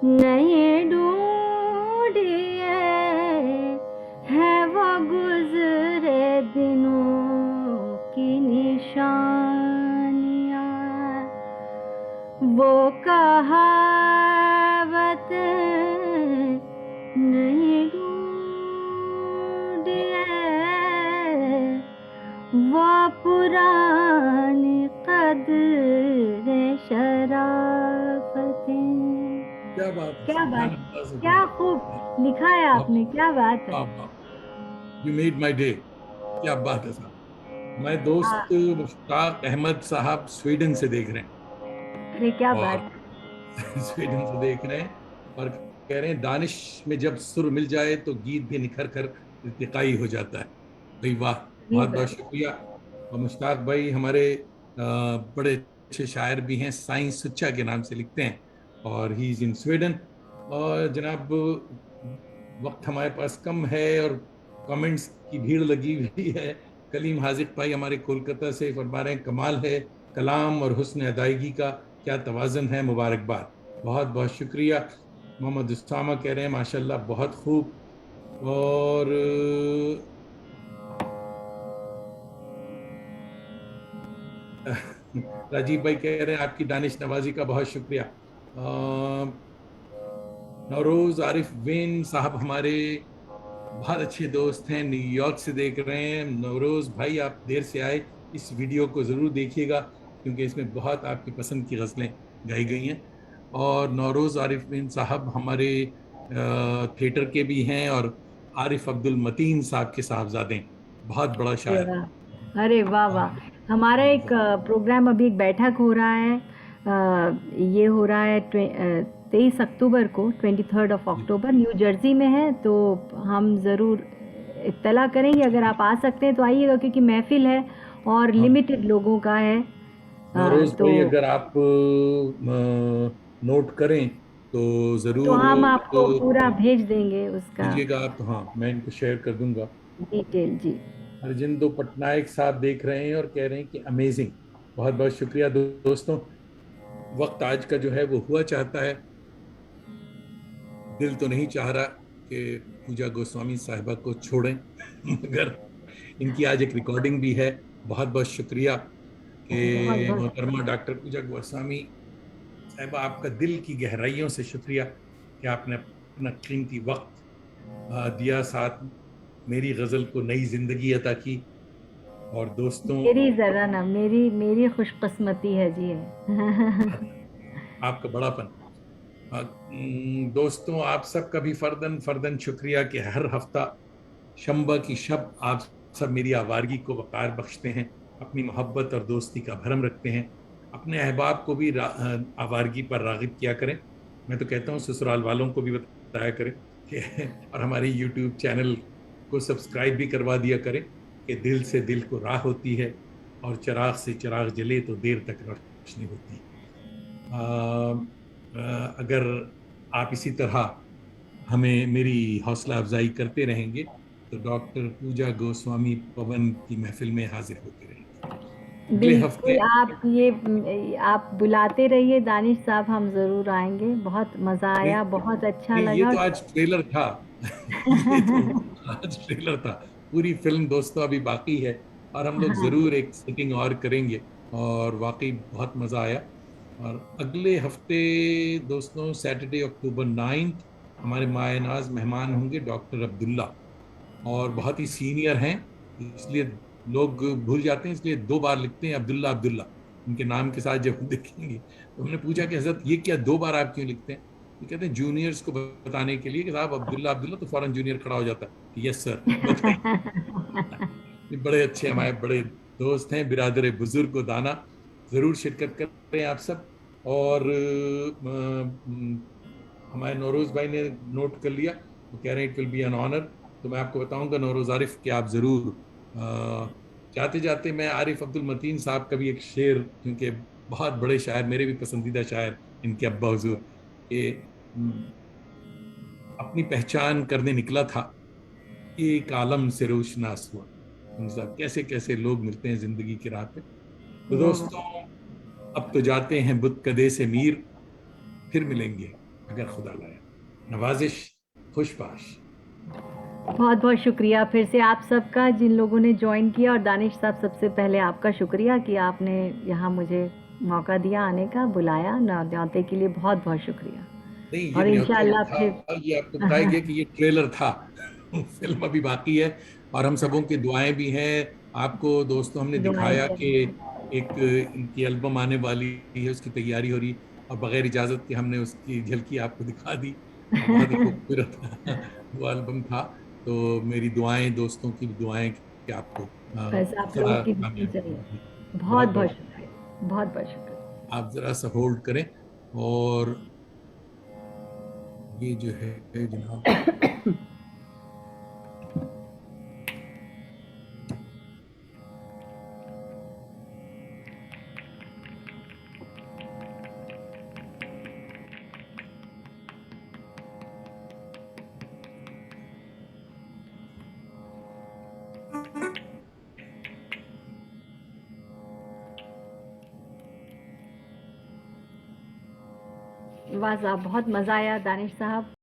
नहीं ढूंढी है वो गुज़रे दिनों की निशानियाँ, वो कहावतें नहीं ढूंढी है, वो पुरानी कदरें शराफ़तें। क्या बात है, क्या सुभान बात, अल्लाह, सुभान क्या खूब लिखा है आपने, क्या बात है। यू मेड माय डे, क्या बात है साहब। मैं दोस्त मुश्ताक अहमद साहब स्वीडन से देख रहे हैं, अरे क्या और बात है। स्वीडन से देख रहे हैं और कह रहे हैं दानिश में जब सुर मिल जाए तो गीत भी निखर कर इर्तिकाई हो जाता है। भाई वाह, जी बहुत बहुत बात। शुक्रिया। और मुश्ताक भाई हमारे बड़े अच्छे शायर भी हैं, साइंस सुच्चा के नाम से लिखते हैं, और ही इज इन स्वीडन। और जनाब, वक्त हमारे पास कम है और कमेंट्स की भीड़ लगी हुई है। कलीम हाजिक भाई हमारे कोलकाता से फरमा रहे हैं, कमाल है, कलाम और हुस्न अदायगी का क्या तवाज़न है, मुबारकबाद। बहुत बहुत शुक्रिया। मोहम्मद उसामा कह रहे हैं माशाल्लाह बहुत खूब। और राजीव भाई कह रहे हैं आपकी दानिश नवाजी का बहुत शुक्रिया। नौरोज आरिफ वेन साहब हमारे बहुत अच्छे दोस्त हैं, न्यूयॉर्क से देख रहे हैं। नौरोज भाई, आप देर से आए, इस वीडियो को ज़रूर देखिएगा क्योंकि इसमें बहुत आपकी पसंद की गज़लें गाई गई हैं। और नौरोज आरिफ वेन साहब हमारे थिएटर के भी हैं और आरिफ अब्दुल मतीन साहब के साहबजादे हैं, बहुत बड़ा अरे शायर। वाह, अरे वाह वाह। हमारा एक प्रोग्राम, अभी एक बैठक हो रहा है, ये हो रहा है 23 अक्टूबर को, 23 अक्टूबर न्यू जर्सी में है। तो हम ज़रूर इत्तला करेंगे, अगर आप आ सकते हैं तो आइएगा, क्योंकि महफिल है और हाँ लिमिटेड लोगों का है। नौरोज तो भाई, अगर आप नोट करें तो तो ज़रूर हम आपको पूरा भेज देंगे उसका दीजिएगा आप। तो हाँ, मैं इनको शेयर कर दूंगा। डिटेल जी। अर्जिंदो पटनायक साहब देख रहे हैं और कह रहे हैं कि अमेजिंग। बहुत बहुत शुक्रिया दोस्तों। वक्त आज का जो है वो हुआ चाहता है, दिल तो नहीं चाह रहा कि पूजा गोस्वामी साहिबा को छोड़ें मगर इनकी आज एक रिकॉर्डिंग भी है। बहुत बहुत शुक्रिया बहुत कि बहुत मोहतरमा डॉक्टर पूजा गोस्वामी साहिबा, आपका दिल की गहराइयों से शुक्रिया कि आपने अपना कीमती वक्त दिया, साथ मेरी गज़ल को नई जिंदगी अता की। और दोस्तों, मेरी जरा ना, मेरी मेरी खुशकिस्मती है जी है। आपका बड़ापन। दोस्तों, आप सबका भी फर्दन फर्दन शुक्रिया कि हर हफ्ता शंबा की शब आप सब मेरी आवारगी को वक़ार बख्शते हैं, अपनी मोहब्बत और दोस्ती का भरम रखते हैं। अपने अहबाब को भी आवारगी पर रागिब किया करें। मैं तो कहता हूँ ससुराल वालों को भी बताया करें कि और हमारे यूट्यूब चैनल को सब्सक्राइब भी करवा दिया करें कि दिल से दिल को राह होती है और चिराग से चिराग जले तो देर तक रोशनी होती है। अगर आप इसी तरह हमें मेरी हौसला अफजाई करते रहेंगे तो डॉक्टर पूजा गोस्वामी पवन की महफिल में हाजिर होते रहेंगे अगले बिल्कुल, हफ्ते। आप बुलाते रहिए दानिश साहब, हम ज़रूर आएंगे। बहुत मज़ा नहीं, आया, बहुत अच्छा नहीं, ये लगा। तो आज ट्रेलर था ये तो आज ट्रेलर था। पूरी फिल्म दोस्तों अभी बाकी है और हम लोग हाँ, जरूर एक सिटिंग और करेंगे। और वाकई बहुत मजा आया। और अगले हफ्ते दोस्तों, सैटरडे अक्टूबर 9 हमारे मायनाज मेहमान होंगे डॉक्टर अब्दुल्ला, और बहुत ही सीनियर हैं, इसलिए लोग भूल जाते हैं, इसलिए 2 बार लिखते हैं अब्दुल्ला अब्दुल्ला उनके नाम के साथ। जब हम देखेंगे तो हमने पूछा कि हजरत ये क्या 2 बार आप क्यों लिखते हैं? ये कहते हैं जूनियर्स को बताने के लिए कि साहब अब्दुल्ला अब्दुल्ला, तो फौरन जूनियर खड़ा हो जाता है, यस सर बताइए। ये बड़े अच्छे हमारे बड़े दोस्त हैं, बिरादर बुजुर्ग को दाना। जरूर शिरकत करें आप सब। और हमारे नौरोज भाई ने नोट कर लिया, वो कह रहे हैं it will be an honour. तो मैं आपको बताऊंगा नौरोज आरिफ कि आप जरूर जाते जाते, मैं आरिफ अब्दुल मतीन साहब का भी एक शेर, क्योंकि बहुत बड़े शायर, मेरे भी पसंदीदा शायर इनके अब्बा हुजूर, कि अपनी पहचान करने निकला था, एक आलम से रोशनास हुआ। उन साहब, कैसे कैसे लोग मिलते हैं जिंदगी की राह पे। तो वाह, दोस्तों, अब तो जाते हैं बुत कदे से मीर, फिर मिलेंगे अगर खुदा लाया। नवाजिश, खुशबाश। बहुत बहुत शुक्रिया फिर से आप सबका, जिन लोगों ने ज्वाइन किया। और दानिश साहब, सबसे पहले आपका शुक्रिया कि आपने यहाँ मुझे मौका दिया आने का, बुलाया। न्योते के लिए बहुत बहुत शुक्रिया। नहीं, ये और न्योता इंशाल्लाह था, फिर ये आपको बताया गया कि ये ट्रेलर था फिल्म अभी बाकी है। और हम सबों की दुआएं भी हैं। आपको दोस्तों हमने दुआएं दिखाया कि करें। एक इनकी एल्बम आने वाली है, उसकी तैयारी हो रही, और बगैर इजाजत के हमने उसकी झलकी आपको दिखा दी। और बहुत ही खूबसूरत वो एल्बम था। तो मेरी दुआएं, दोस्तों की दुआएं कि आपको बस आप लोगों सदा की दुआएं कामयाब चाहिए। होगी। बहुत बहुत बहुत बहुत शुक्रिया, बहुत बहुत शुक्रिया। आप जरा सा होल्ड करें। और ये जो है जनाब, वाह साहब, बहुत मज़ा आया दानिश साहब।